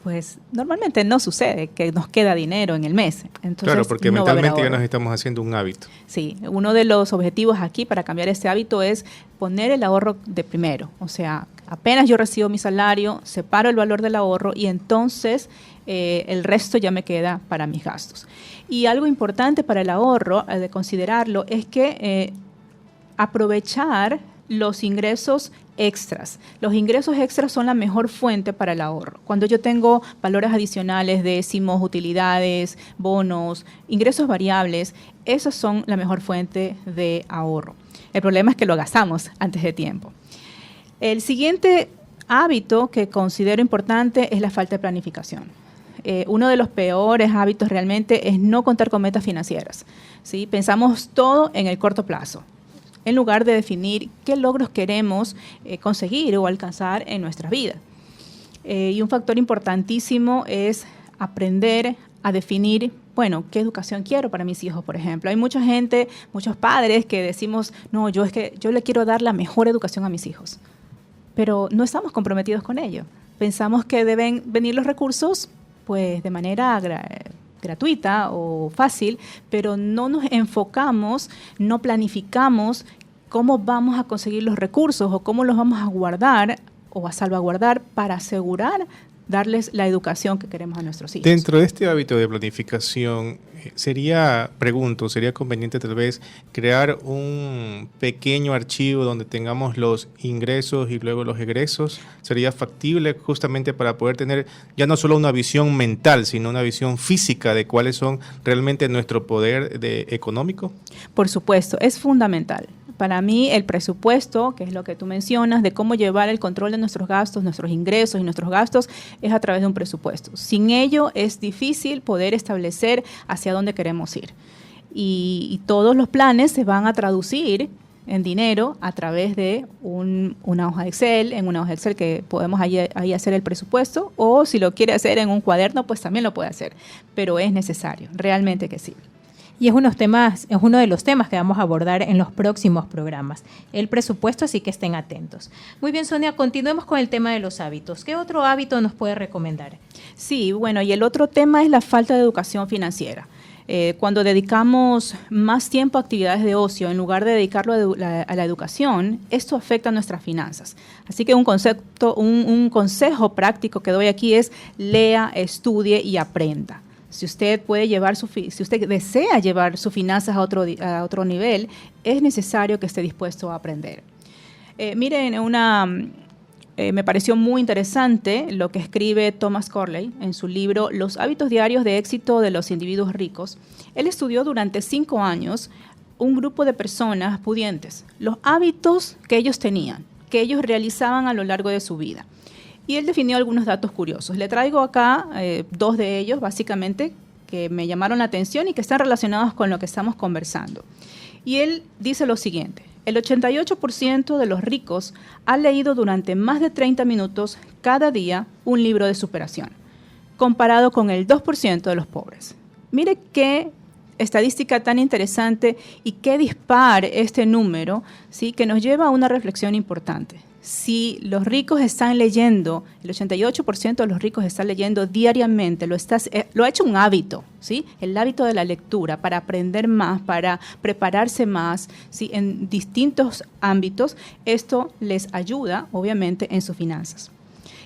pues normalmente no sucede que nos queda dinero en el mes. Entonces, claro, porque no mentalmente ya nos estamos haciendo un hábito. Sí, uno de los objetivos aquí para cambiar este hábito es poner el ahorro de primero. O sea, apenas yo recibo mi salario, separo el valor del ahorro y entonces el resto ya me queda para mis gastos. Y algo importante para el ahorro, de considerarlo, es que aprovechar los ingresos extras. Los ingresos extras son la mejor fuente para el ahorro. Cuando yo tengo valores adicionales, décimos, utilidades, bonos, ingresos variables, esas son la mejor fuente de ahorro. El problema es que lo gastamos antes de tiempo. El siguiente hábito que considero importante es la falta de planificación. Uno de los peores hábitos realmente es no contar con metas financieras, ¿sí? Pensamos todo en el corto plazo, en lugar de definir qué logros queremos conseguir o alcanzar en nuestras vidas. Y un factor importantísimo es aprender a definir, bueno, qué educación quiero para mis hijos, por ejemplo. Hay mucha gente, muchos padres que decimos, no, yo le quiero dar la mejor educación a mis hijos, pero no estamos comprometidos con ello. Pensamos que deben venir los recursos pues de manera gratuita o fácil, pero no nos enfocamos, no planificamos cómo vamos a conseguir los recursos o cómo los vamos a guardar o a salvaguardar para asegurar darles la educación que queremos a nuestros hijos. Dentro de este hábito de planificación, sería conveniente tal vez crear un pequeño archivo donde tengamos los ingresos y luego los egresos. ¿Sería factible justamente para poder tener ya no solo una visión mental, sino una visión física de cuáles son realmente nuestro poder económico? Por supuesto, es fundamental. Para mí, el presupuesto, que es lo que tú mencionas, de cómo llevar el control de nuestros gastos, nuestros ingresos y nuestros gastos, es a través de un presupuesto. Sin ello, es difícil poder establecer hacia dónde queremos ir. Y todos los planes se van a traducir en dinero a través de una hoja de Excel, en una hoja de Excel que podemos ahí hacer el presupuesto, o si lo quiere hacer en un cuaderno, pues también lo puede hacer. Pero es necesario, realmente que sí. Y es uno de los temas que vamos a abordar en los próximos programas, el presupuesto, así que estén atentos. Muy bien, Sonia, continuemos con el tema de los hábitos. ¿Qué otro hábito nos puede recomendar? Sí, bueno, y el otro tema es la falta de educación financiera. Cuando dedicamos más tiempo a actividades de ocio en lugar de dedicarlo a la educación, esto afecta a nuestras finanzas. Así que un consejo práctico que doy aquí es lea, estudie y aprenda. Si usted desea llevar sus finanzas a otro nivel, es necesario que esté dispuesto a aprender. Me pareció muy interesante lo que escribe Thomas Corley en su libro Los hábitos diarios de éxito de los individuos ricos. Él estudió durante 5 años un grupo de personas pudientes, los hábitos que ellos tenían, que ellos realizaban a lo largo de su vida. Y él definió algunos datos curiosos. Le traigo acá 2 de ellos, básicamente, que me llamaron la atención y que están relacionados con lo que estamos conversando. Y él dice lo siguiente: el 88% de los ricos ha leído durante más de 30 minutos cada día un libro de superación, comparado con el 2% de los pobres. Mire qué estadística tan interesante y qué dispar este número, ¿sí?, que nos lleva a una reflexión importante. Si los ricos están leyendo, el 88% de los ricos están leyendo diariamente, lo ha hecho un hábito, ¿sí? El hábito de la lectura para aprender más, para prepararse más, ¿sí?, en distintos ámbitos. Esto les ayuda, obviamente, en sus finanzas.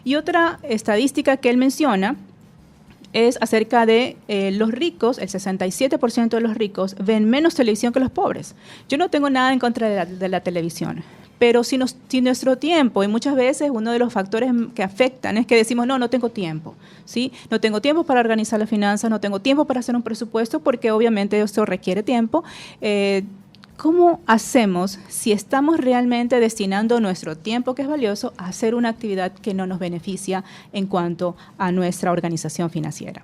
Y otra estadística que él menciona es acerca de los ricos. El 67% de los ricos ven menos televisión que los pobres. Yo no tengo nada en contra de la televisión, pero si nuestro tiempo, y muchas veces uno de los factores que afectan es que decimos, no tengo tiempo, ¿sí? No tengo tiempo para organizar las finanzas, no tengo tiempo para hacer un presupuesto, porque obviamente esto requiere tiempo. ¿Cómo hacemos si estamos realmente destinando nuestro tiempo, que es valioso, a hacer una actividad que no nos beneficia en cuanto a nuestra organización financiera?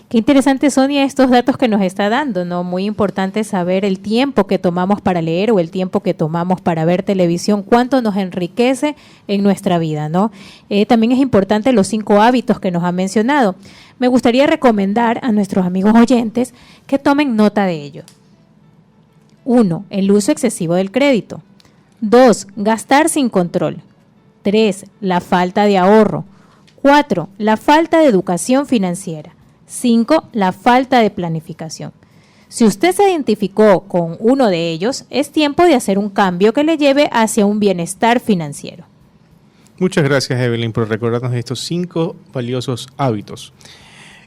Qué interesante, Sonia, estos datos que nos está dando, ¿no? Muy importante saber el tiempo que tomamos para leer o el tiempo que tomamos para ver televisión, cuánto nos enriquece en nuestra vida, ¿no? También es importante los 5 hábitos que nos ha mencionado. Me gustaría recomendar a nuestros amigos oyentes que tomen nota de ello. 1. El uso excesivo del crédito. 2. Gastar sin control. 3. La falta de ahorro. 4. La falta de educación financiera. 5. La falta de planificación. Si usted se identificó con uno de ellos, es tiempo de hacer un cambio que le lleve hacia un bienestar financiero. Muchas gracias, Evelyn, por recordarnos estos 5 valiosos hábitos.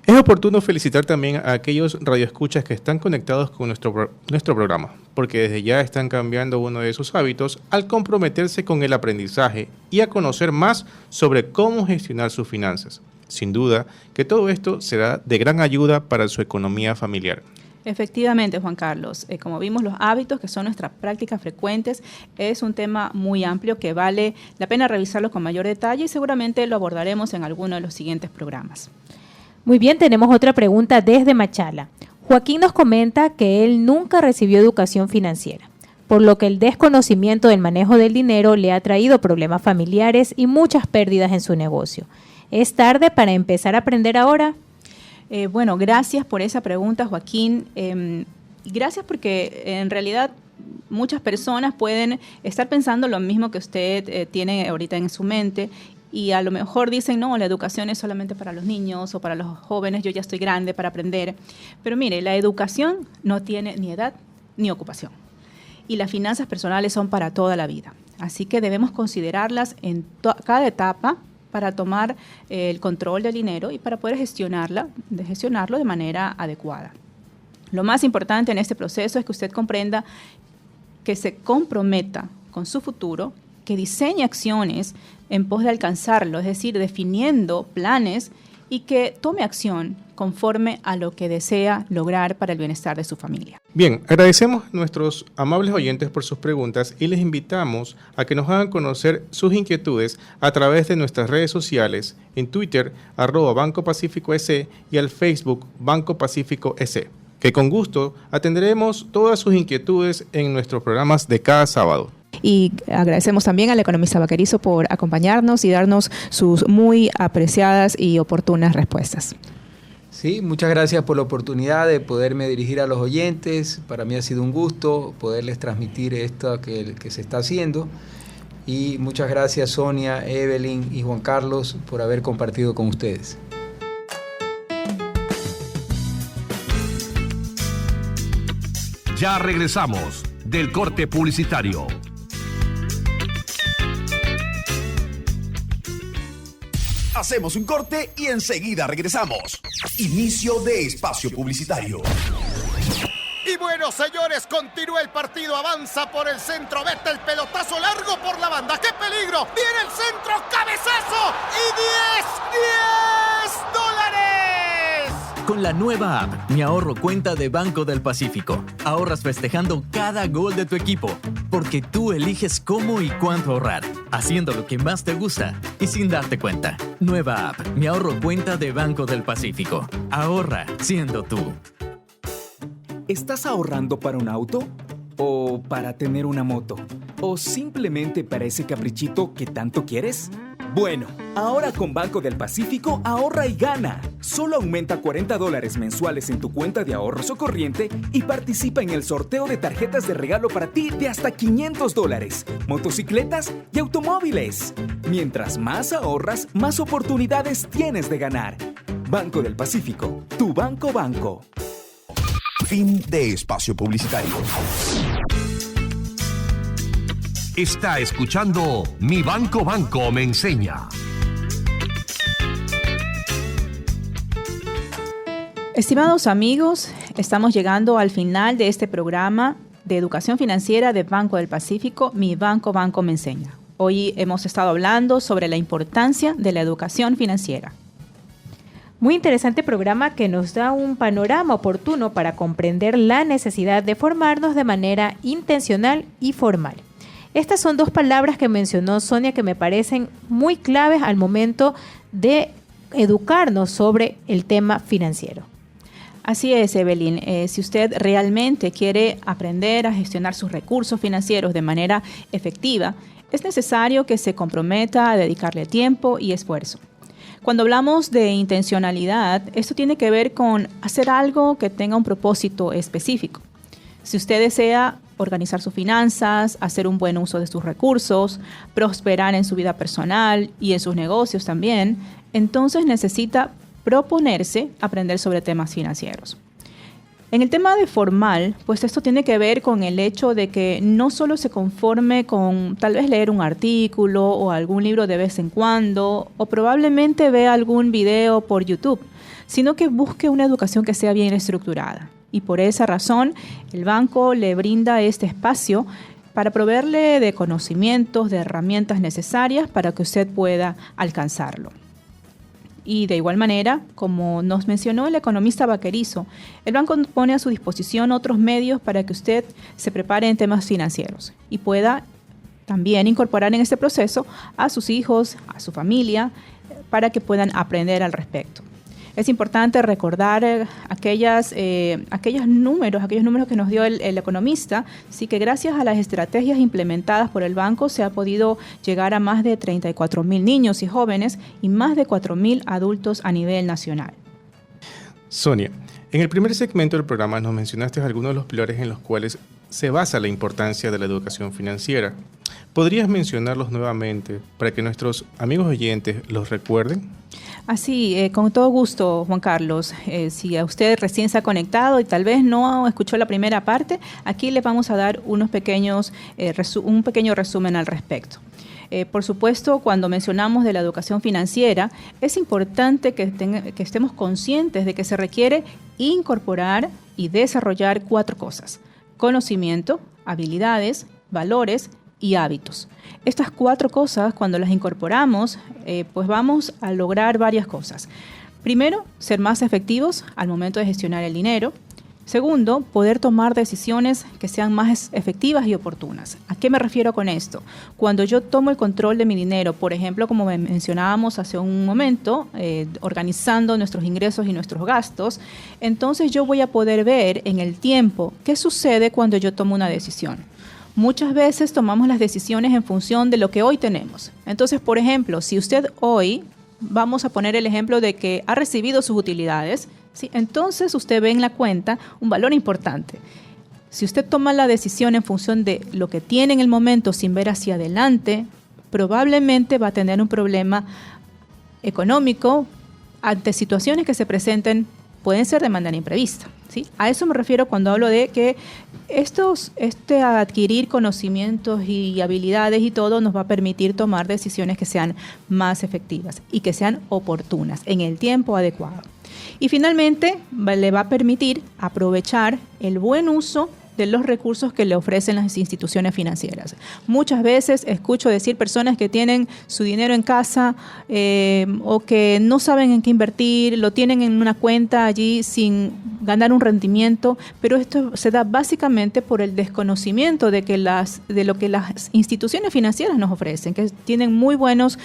Es oportuno felicitar también a aquellos radioescuchas que están conectados con nuestro programa, porque desde ya están cambiando uno de sus hábitos al comprometerse con el aprendizaje y a conocer más sobre cómo gestionar sus finanzas. Sin duda que todo esto será de gran ayuda para su economía familiar. Efectivamente, Juan Carlos. Como vimos, los hábitos, que son nuestras prácticas frecuentes, es un tema muy amplio que vale la pena revisarlo con mayor detalle y seguramente lo abordaremos en alguno de los siguientes programas. Muy bien, tenemos otra pregunta desde Machala. Joaquín nos comenta que él nunca recibió educación financiera, por lo que el desconocimiento del manejo del dinero le ha traído problemas familiares y muchas pérdidas en su negocio. ¿Es tarde para empezar a aprender ahora? Bueno, gracias por esa pregunta, Joaquín. Gracias porque en realidad muchas personas pueden estar pensando lo mismo que usted tiene ahorita en su mente y a lo mejor dicen, no, la educación es solamente para los niños o para los jóvenes, yo ya estoy grande para aprender. Pero mire, la educación no tiene ni edad ni ocupación y las finanzas personales son para toda la vida. Así que debemos considerarlas en cada etapa para tomar el control del dinero y para poder gestionarlo de manera adecuada. Lo más importante en este proceso es que usted comprenda, que se comprometa con su futuro, que diseñe acciones en pos de alcanzarlo, es decir, definiendo planes y que tome acción conforme a lo que desea lograr para el bienestar de su familia. Bien, agradecemos a nuestros amables oyentes por sus preguntas y les invitamos a que nos hagan conocer sus inquietudes a través de nuestras redes sociales, en Twitter, @Banco Pacífico SE y al Facebook Banco Pacífico SE, que con gusto atenderemos todas sus inquietudes en nuestros programas de cada sábado. Y agradecemos también al economista Vaquerizo por acompañarnos y darnos sus muy apreciadas y oportunas respuestas. Sí, muchas gracias por la oportunidad de poderme dirigir a los oyentes. Para mí ha sido un gusto poderles transmitir esto que se está haciendo. Y muchas gracias, Sonia, Evelyn y Juan Carlos, por haber compartido con ustedes. Ya regresamos del corte publicitario. Hacemos un corte y enseguida regresamos. Inicio de espacio publicitario. Y bueno, señores, continúa el partido, avanza por el centro, vete el pelotazo largo por la banda. ¡Qué peligro! ¡Viene el centro, cabezazo! ¡Y 10 dólares! Con la nueva app, Mi Ahorro Cuenta de Banco del Pacífico, ahorras festejando cada gol de tu equipo, porque tú eliges cómo y cuánto ahorrar, haciendo lo que más te gusta y sin darte cuenta. Nueva app, Mi Ahorro Cuenta de Banco del Pacífico. Ahorra siendo tú. ¿Estás ahorrando para un auto? ¿O para tener una moto? ¿O simplemente para ese caprichito que tanto quieres? Bueno, ahora con Banco del Pacífico ahorra y gana. Solo aumenta $40 mensuales en tu cuenta de ahorros o corriente y participa en el sorteo de tarjetas de regalo para ti de hasta $500, motocicletas y automóviles. Mientras más ahorras, más oportunidades tienes de ganar. Banco del Pacífico, tu banco. Fin de espacio publicitario. Está escuchando Mi Banco me enseña. Estimados amigos, estamos llegando al final de este programa de Educación Financiera de Banco del Pacífico, Mi Banco Banco Me Enseña. Hoy hemos estado hablando sobre la importancia de la educación financiera. Muy interesante programa que nos da un panorama oportuno para comprender la necesidad de formarnos de manera intencional y formal. Estas son dos palabras que mencionó Sonia que me parecen muy claves al momento de educarnos sobre el tema financiero. Así es, Evelyn. Si usted realmente quiere aprender a gestionar sus recursos financieros de manera efectiva, es necesario que se comprometa a dedicarle tiempo y esfuerzo. Cuando hablamos de intencionalidad, esto tiene que ver con hacer algo que tenga un propósito específico. Si usted desea organizar sus finanzas, hacer un buen uso de sus recursos, prosperar en su vida personal y en sus negocios también, entonces necesita proponerse aprender sobre temas financieros. En el tema de formal, pues esto tiene que ver con el hecho de que no solo se conforme con tal vez leer un artículo o algún libro de vez en cuando, o probablemente vea algún video por YouTube, sino que busque una educación que sea bien estructurada. Y por esa razón, el banco le brinda este espacio para proveerle de conocimientos, de herramientas necesarias para que usted pueda alcanzarlo. Y de igual manera, como nos mencionó el economista Vaquerizo, el banco pone a su disposición otros medios para que usted se prepare en temas financieros y pueda también incorporar en este proceso a sus hijos, a su familia, para que puedan aprender al respecto. Es importante recordar aquellos números que nos dio el economista, sí que gracias a las estrategias implementadas por el banco se ha podido llegar a más de 34,000 niños y jóvenes y más de 4,000 adultos a nivel nacional. Sonia, en el primer segmento del programa nos mencionaste algunos de los pilares en los cuales se basa la importancia de la educación financiera. ¿Podrías mencionarlos nuevamente para que nuestros amigos oyentes los recuerden? Así, con todo gusto, Juan Carlos. Si a usted recién se ha conectado y tal vez no escuchó la primera parte, aquí le vamos a dar un pequeño resumen al respecto. Por supuesto, cuando mencionamos de la educación financiera, es importante que estemos conscientes de que se requiere incorporar y desarrollar 4 cosas: conocimiento, habilidades, valores y hábitos. Estas 4 cosas, cuando las incorporamos, pues vamos a lograr varias cosas. Primero, ser más efectivos al momento de gestionar el dinero. Segundo, poder tomar decisiones que sean más efectivas y oportunas. ¿A qué me refiero con esto? Cuando yo tomo el control de mi dinero, por ejemplo, como mencionábamos hace un momento, organizando nuestros ingresos y nuestros gastos, entonces yo voy a poder ver en el tiempo qué sucede cuando yo tomo una decisión. Muchas veces tomamos las decisiones en función de lo que hoy tenemos. Entonces, por ejemplo, si usted hoy, vamos a poner el ejemplo de que ha recibido sus utilidades, ¿sí? Entonces usted ve en la cuenta un valor importante. Si usted toma la decisión en función de lo que tiene en el momento sin ver hacia adelante, probablemente va a tener un problema económico ante situaciones que se presenten, pueden ser de manera imprevista, ¿sí? A eso me refiero cuando hablo de que adquirir conocimientos y habilidades y todo nos va a permitir tomar decisiones que sean más efectivas y que sean oportunas en el tiempo adecuado. Y finalmente le va a permitir aprovechar el buen uso de los recursos que le ofrecen las instituciones financieras. Muchas veces escucho decir personas que tienen su dinero en casa o que no saben en qué invertir, lo tienen en una cuenta allí sin ganar un rendimiento, pero esto se da básicamente por el desconocimiento de lo que las instituciones financieras nos ofrecen, que tienen muy buenos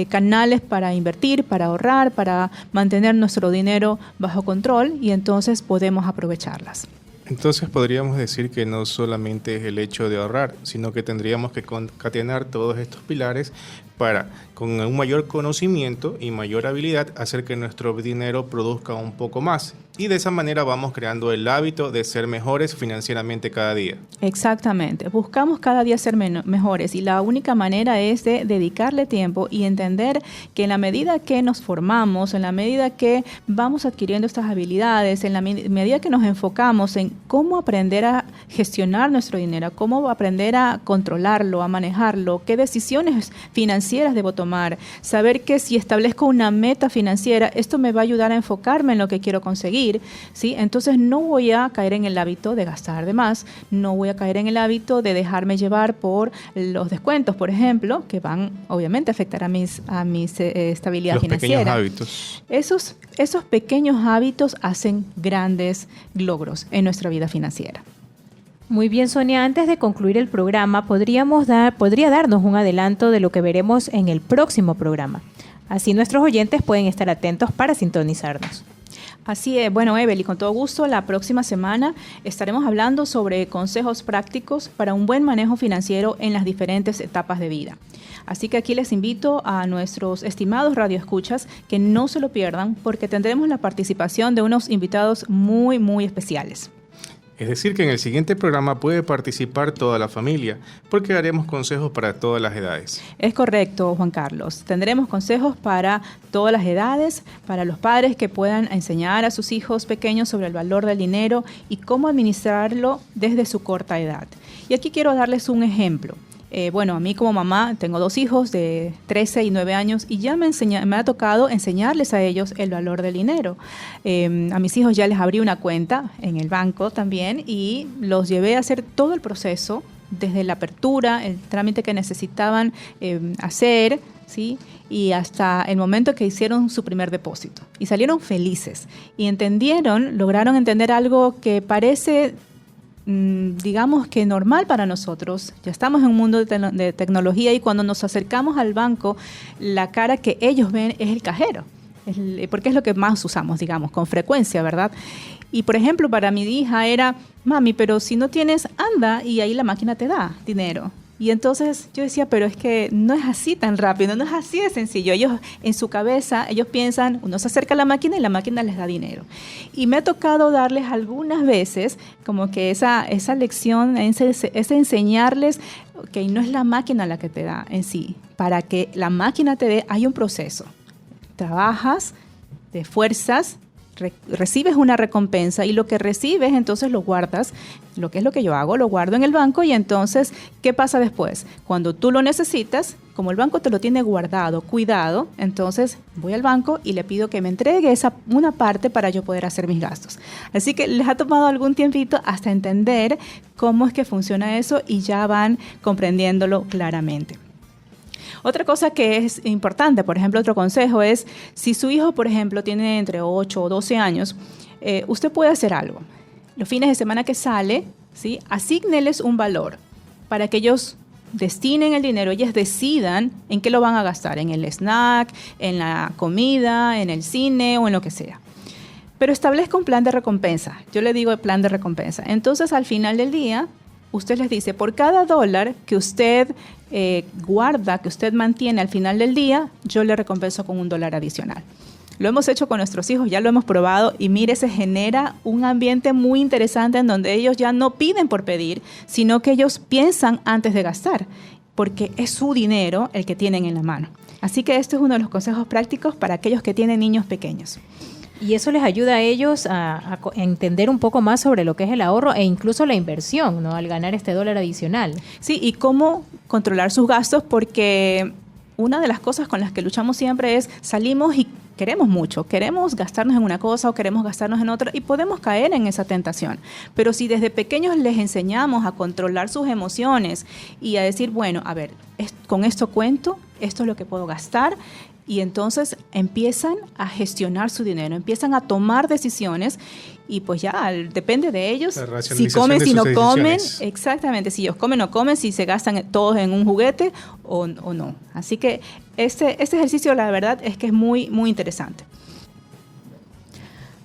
canales para invertir, para ahorrar, para mantener nuestro dinero bajo control y entonces podemos aprovecharlas. Entonces podríamos decir que no solamente es el hecho de ahorrar, sino que tendríamos que concatenar todos estos pilares para, con un mayor conocimiento y mayor habilidad, hacer que nuestro dinero produzca un poco más. Y de esa manera vamos creando el hábito de ser mejores financieramente cada día. Exactamente. Buscamos cada día ser mejores y la única manera es de dedicarle tiempo y entender que en la medida que nos formamos, en la medida que vamos adquiriendo estas habilidades, en la medida que nos enfocamos en cómo aprender a gestionar nuestro dinero, cómo aprender a controlarlo, a manejarlo, qué decisiones financieras financieras debo tomar, saber que si establezco una meta financiera, esto me va a ayudar a enfocarme en lo que quiero conseguir, ¿sí? Entonces no voy a caer en el hábito de gastar de más, no voy a caer en el hábito de dejarme llevar por los descuentos, por ejemplo, que van obviamente a afectar a mi estabilidad financiera. Los pequeños hábitos. Esos pequeños hábitos hacen grandes logros en nuestra vida financiera. Muy bien, Sonia, antes de concluir el programa, podría darnos un adelanto de lo que veremos en el próximo programa. Así nuestros oyentes pueden estar atentos para sintonizarnos. Así es. Bueno, Evelyn, con todo gusto, la próxima semana estaremos hablando sobre consejos prácticos para un buen manejo financiero en las diferentes etapas de vida. Así que aquí les invito a nuestros estimados radioescuchas que no se lo pierdan porque tendremos la participación de unos invitados muy, muy especiales. Es decir, que en el siguiente programa puede participar toda la familia, porque daremos consejos para todas las edades. Es correcto, Juan Carlos. Tendremos consejos para todas las edades, para los padres que puedan enseñar a sus hijos pequeños sobre el valor del dinero y cómo administrarlo desde su corta edad. Y aquí quiero darles un ejemplo. A mí como mamá tengo 2 hijos de 13 y 9 años y ya me ha tocado enseñarles a ellos el valor del dinero. A mis hijos ya les abrí una cuenta en el banco también y los llevé a hacer todo el proceso, desde la apertura, el trámite que necesitaban hacer, ¿sí? Y hasta el momento que hicieron su primer depósito. Y salieron felices y lograron entender algo que parece digamos que normal para nosotros. Ya estamos en un mundo de tecnología y cuando nos acercamos al banco, la cara que ellos ven es el cajero, porque es lo que más usamos, digamos, con frecuencia, ¿verdad? Y por ejemplo, para mi hija era, mami, pero si no tienes, anda y ahí la máquina te da dinero. Y entonces yo decía, pero es que no es así tan rápido, no es así de sencillo. Ellos en su cabeza, ellos piensan, uno se acerca a la máquina y la máquina les da dinero. Y me ha tocado darles algunas veces como que esa lección, ese enseñarles que no es la máquina la que te da en sí. Para que la máquina te dé, hay un proceso. Trabajas, te esfuerzas, recibes una recompensa y lo que recibes entonces lo guardas, lo que es lo que yo hago, lo guardo en el banco y entonces, ¿qué pasa después? Cuando tú lo necesitas, como el banco te lo tiene guardado, cuidado, entonces voy al banco y le pido que me entregue una parte para yo poder hacer mis gastos. Así que les ha tomado algún tiempito hasta entender cómo es que funciona eso y ya van comprendiéndolo claramente. Otra cosa que es importante, por ejemplo, otro consejo es, si su hijo, por ejemplo, tiene entre 8 o 12 años, usted puede hacer algo. Los fines de semana que sale, ¿sí? Asígneles un valor para que ellos destinen el dinero, ellos decidan en qué lo van a gastar, en el snack, en la comida, en el cine o en lo que sea. Pero establezca un plan de recompensa. Yo le digo el plan de recompensa. Entonces, al final del día, usted les dice, por cada $1 que usted guarda, que usted mantiene al final del día, yo le recompenso con $1 adicional. Lo hemos hecho con nuestros hijos, ya lo hemos probado y mire, se genera un ambiente muy interesante en donde ellos ya no piden por pedir, sino que ellos piensan antes de gastar, porque es su dinero el que tienen en la mano. Así que esto es uno de los consejos prácticos para aquellos que tienen niños pequeños. Y eso les ayuda a ellos a entender un poco más sobre lo que es el ahorro e incluso la inversión, ¿no? Al ganar este $1 adicional. Sí, y cómo controlar sus gastos, porque una de las cosas con las que luchamos siempre es salimos y queremos mucho, queremos gastarnos en una cosa o queremos gastarnos en otra y podemos caer en esa tentación. Pero si desde pequeños les enseñamos a controlar sus emociones y a decir, bueno, a ver, con esto cuento, esto es lo que puedo gastar, y entonces empiezan a gestionar su dinero, empiezan a tomar decisiones y pues ya depende de ellos si comen, si no comen, exactamente, si ellos comen o no comen, si se gastan todos en un juguete o no. Así que este ejercicio la verdad es que es muy, muy interesante.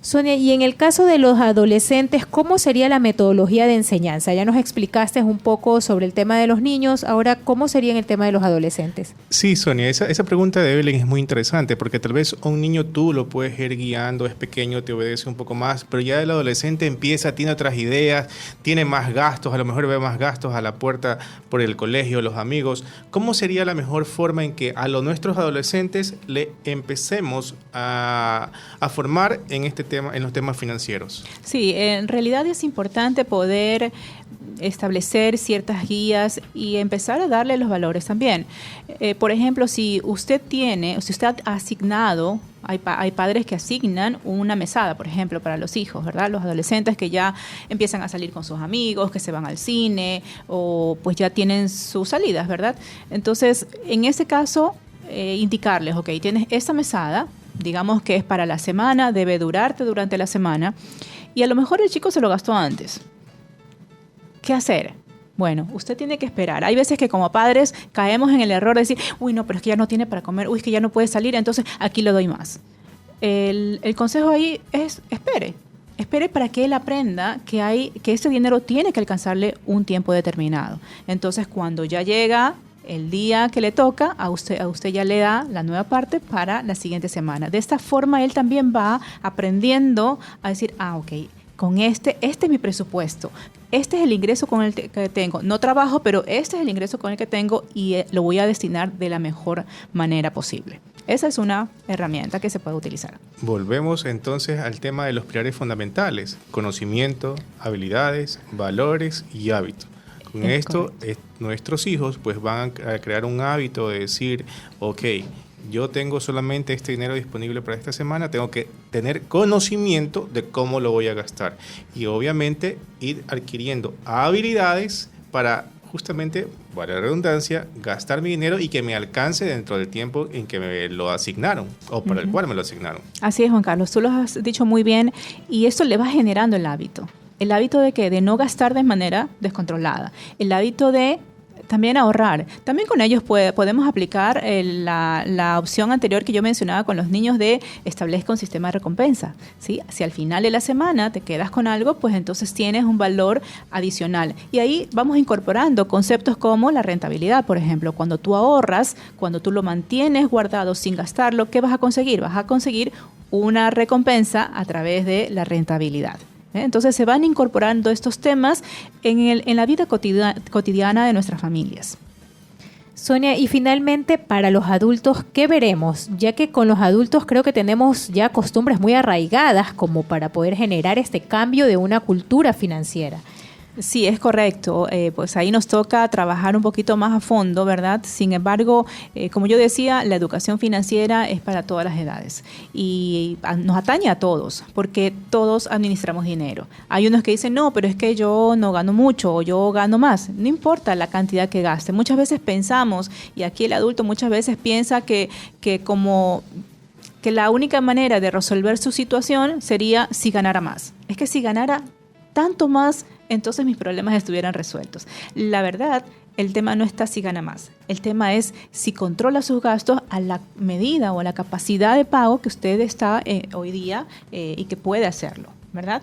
Sonia, y en el caso de los adolescentes, ¿cómo sería la metodología de enseñanza? Ya nos explicaste un poco sobre el tema de los niños, ahora, ¿cómo sería en el tema de los adolescentes? Sí, Sonia, esa pregunta de Evelyn es muy interesante, porque tal vez a un niño tú lo puedes ir guiando, es pequeño, te obedece un poco más, pero ya el adolescente tiene otras ideas, tiene más gastos, a lo mejor ve más gastos a la puerta por el colegio, los amigos. ¿Cómo sería la mejor forma en que a nuestros adolescentes le empecemos a formar en este tema, en los temas financieros? Sí, en realidad es importante poder establecer ciertas guías y empezar a darle los valores también. Por ejemplo, si usted ha asignado, hay padres que asignan una mesada, por ejemplo, para los hijos, ¿verdad? Los adolescentes que ya empiezan a salir con sus amigos, que se van al cine o pues ya tienen sus salidas, ¿verdad? Entonces, en ese caso, indicarles, ok, tienes esta mesada, digamos que es para la semana, debe durarte durante la semana, y a lo mejor el chico se lo gastó antes. ¿Qué hacer? Bueno, usted tiene que esperar. Hay veces que como padres caemos en el error de decir, uy, no, pero es que ya no tiene para comer, uy, es que ya no puede salir, entonces aquí le doy más. El consejo ahí es espere para que él aprenda que ese dinero tiene que alcanzarle un tiempo determinado. Entonces, cuando ya llega el día que le toca, a usted ya le da la nueva parte para la siguiente semana. De esta forma, él también va aprendiendo a decir, ok, con este es mi presupuesto, este es el ingreso con el que tengo. No trabajo, pero este es el ingreso con el que tengo y lo voy a destinar de la mejor manera posible. Esa es una herramienta que se puede utilizar. Volvemos entonces al tema de los pilares fundamentales: conocimiento, habilidades, valores y hábitos. Con esto, nuestros hijos pues van a crear un hábito de decir, ok, yo tengo solamente este dinero disponible para esta semana, tengo que tener conocimiento de cómo lo voy a gastar. Y obviamente ir adquiriendo habilidades para justamente, para la redundancia, gastar mi dinero y que me alcance dentro del tiempo en que me lo asignaron o para el cual me lo asignaron. Así es, Juan Carlos, tú lo has dicho muy bien y esto le va generando el hábito. El hábito de no gastar de manera descontrolada. El hábito de también ahorrar. También con ellos podemos aplicar la opción anterior que yo mencionaba con los niños de establezca un sistema de recompensa, ¿sí? Si al final de la semana te quedas con algo, pues entonces tienes un valor adicional. Y ahí vamos incorporando conceptos como la rentabilidad, por ejemplo. Cuando tú ahorras, cuando tú lo mantienes guardado sin gastarlo, ¿qué vas a conseguir? Vas a conseguir una recompensa a través de la rentabilidad. Entonces se van incorporando estos temas en la vida cotidiana de nuestras familias. Sonia, y finalmente para los adultos, ¿qué veremos? Ya que con los adultos creo que tenemos ya costumbres muy arraigadas como para poder generar este cambio de una cultura financiera. Sí, es correcto. Pues ahí nos toca trabajar un poquito más a fondo, ¿verdad? Sin embargo, como yo decía, la educación financiera es para todas las edades y nos atañe a todos, porque todos administramos dinero. Hay unos que dicen, no, pero es que yo no gano mucho o yo gano más. No importa la cantidad que gaste. Muchas veces pensamos, y aquí el adulto muchas veces piensa que la única manera de resolver su situación sería si ganara más. Es que si ganara tanto más, entonces mis problemas estuvieran resueltos. La verdad, el tema no está si gana más. El tema es si controla sus gastos a la medida o a la capacidad de pago que usted está hoy día y que puede hacerlo, ¿verdad?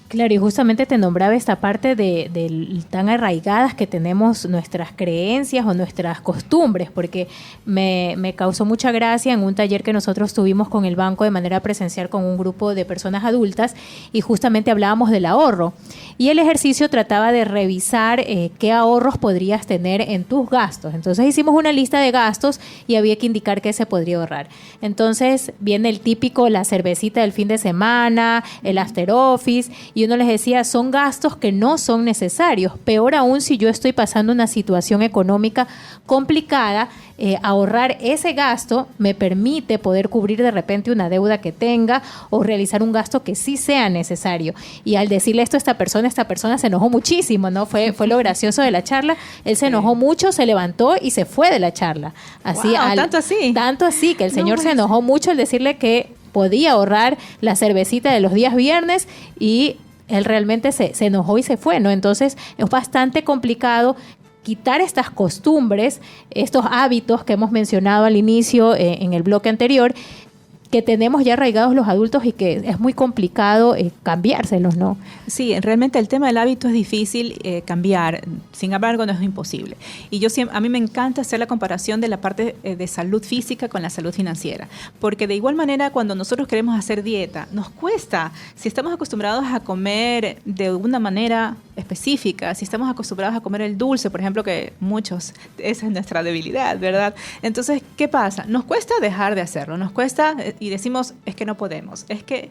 Claro, y justamente te nombraba esta parte de tan arraigadas que tenemos nuestras creencias o nuestras costumbres, porque me causó mucha gracia en un taller que nosotros tuvimos con el banco de manera presencial con un grupo de personas adultas y justamente hablábamos del ahorro. Y el ejercicio trataba de revisar qué ahorros podrías tener en tus gastos. Entonces hicimos una lista de gastos y había que indicar qué se podría ahorrar. Entonces viene el típico, la cervecita del fin de semana, el after office, y uno les decía, son gastos que no son necesarios. Peor aún si yo estoy pasando una situación económica complicada, ahorrar ese gasto me permite poder cubrir de repente una deuda que tenga o realizar un gasto que sí sea necesario. Y al decirle esto a esta persona se enojó muchísimo, ¿no? Fue lo gracioso de la charla. Él se enojó mucho, se levantó y se fue de la charla. Así, wow, ¿tanto así? Tanto así que el señor se enojó mucho al decirle que podía ahorrar la cervecita de los días viernes y él realmente se enojó y se fue, ¿no? Entonces es bastante complicado quitar estas costumbres, estos hábitos que hemos mencionado al inicio en el bloque anterior, que tenemos ya arraigados los adultos y que es muy complicado cambiárselos, ¿no? Sí, realmente el tema del hábito es difícil cambiar, sin embargo no es imposible. Y a mí me encanta hacer la comparación de la parte de salud física con la salud financiera, porque de igual manera cuando nosotros queremos hacer dieta, nos cuesta, si estamos acostumbrados a comer de una manera específicas, si estamos acostumbrados a comer el dulce, por ejemplo, que muchos, esa es nuestra debilidad, ¿verdad? Entonces, ¿qué pasa? Nos cuesta dejar de hacerlo, nos cuesta y decimos, es que no podemos, es que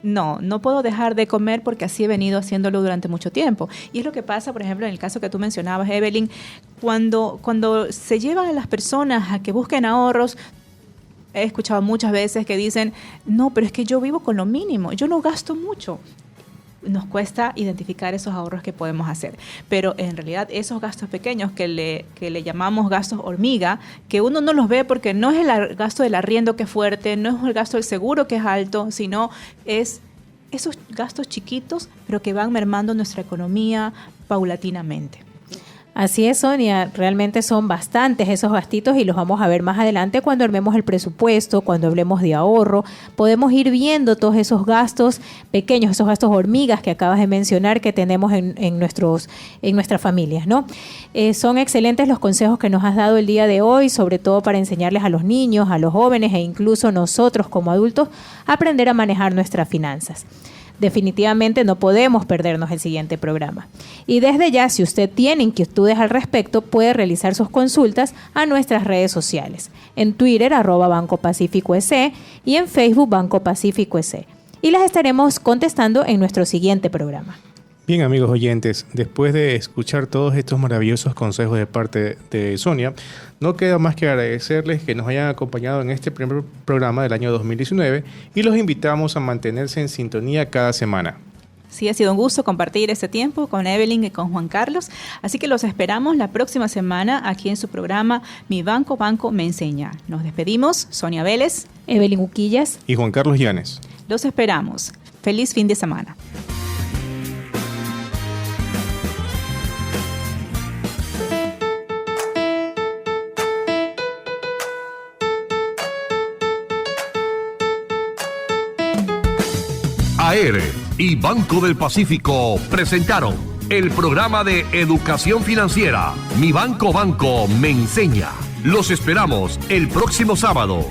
no puedo dejar de comer porque así he venido haciéndolo durante mucho tiempo. Y es lo que pasa, por ejemplo, en el caso que tú mencionabas, Evelyn, cuando se llevan a las personas a que busquen ahorros. He escuchado muchas veces que dicen, no, pero es que yo vivo con lo mínimo, yo no gasto mucho. Nos cuesta identificar esos ahorros que podemos hacer. Pero en realidad esos gastos pequeños que le llamamos gastos hormiga, que uno no los ve porque no es el gasto del arriendo que es fuerte, no es el gasto del seguro que es alto, sino es esos gastos chiquitos, pero que van mermando nuestra economía paulatinamente. Así es, Sonia, realmente son bastantes esos gastitos y los vamos a ver más adelante cuando armemos el presupuesto, cuando hablemos de ahorro. Podemos ir viendo todos esos gastos pequeños, esos gastos hormigas que acabas de mencionar que tenemos en nuestras familias, ¿no? Son excelentes los consejos que nos has dado el día de hoy, sobre todo para enseñarles a los niños, a los jóvenes e incluso nosotros como adultos a aprender a manejar nuestras finanzas. Definitivamente no podemos perdernos el siguiente programa. Y desde ya, si usted tiene inquietudes al respecto, puede realizar sus consultas a nuestras redes sociales. En Twitter, @Banco Pacífico EC y en Facebook, Banco Pacífico EC. Y las estaremos contestando en nuestro siguiente programa. Bien, amigos oyentes, después de escuchar todos estos maravillosos consejos de parte de Sonia, no queda más que agradecerles que nos hayan acompañado en este primer programa del año 2019 y los invitamos a mantenerse en sintonía cada semana. Sí, ha sido un gusto compartir este tiempo con Evelyn y con Juan Carlos, así que los esperamos la próxima semana aquí en su programa Mi Banco me Enseña. Nos despedimos, Sonia Vélez, Evelyn Uquillas y Juan Carlos Llanes. Los esperamos. Feliz fin de semana. AER y Banco del Pacífico presentaron el programa de educación financiera Mi Banco me Enseña. Los esperamos el próximo sábado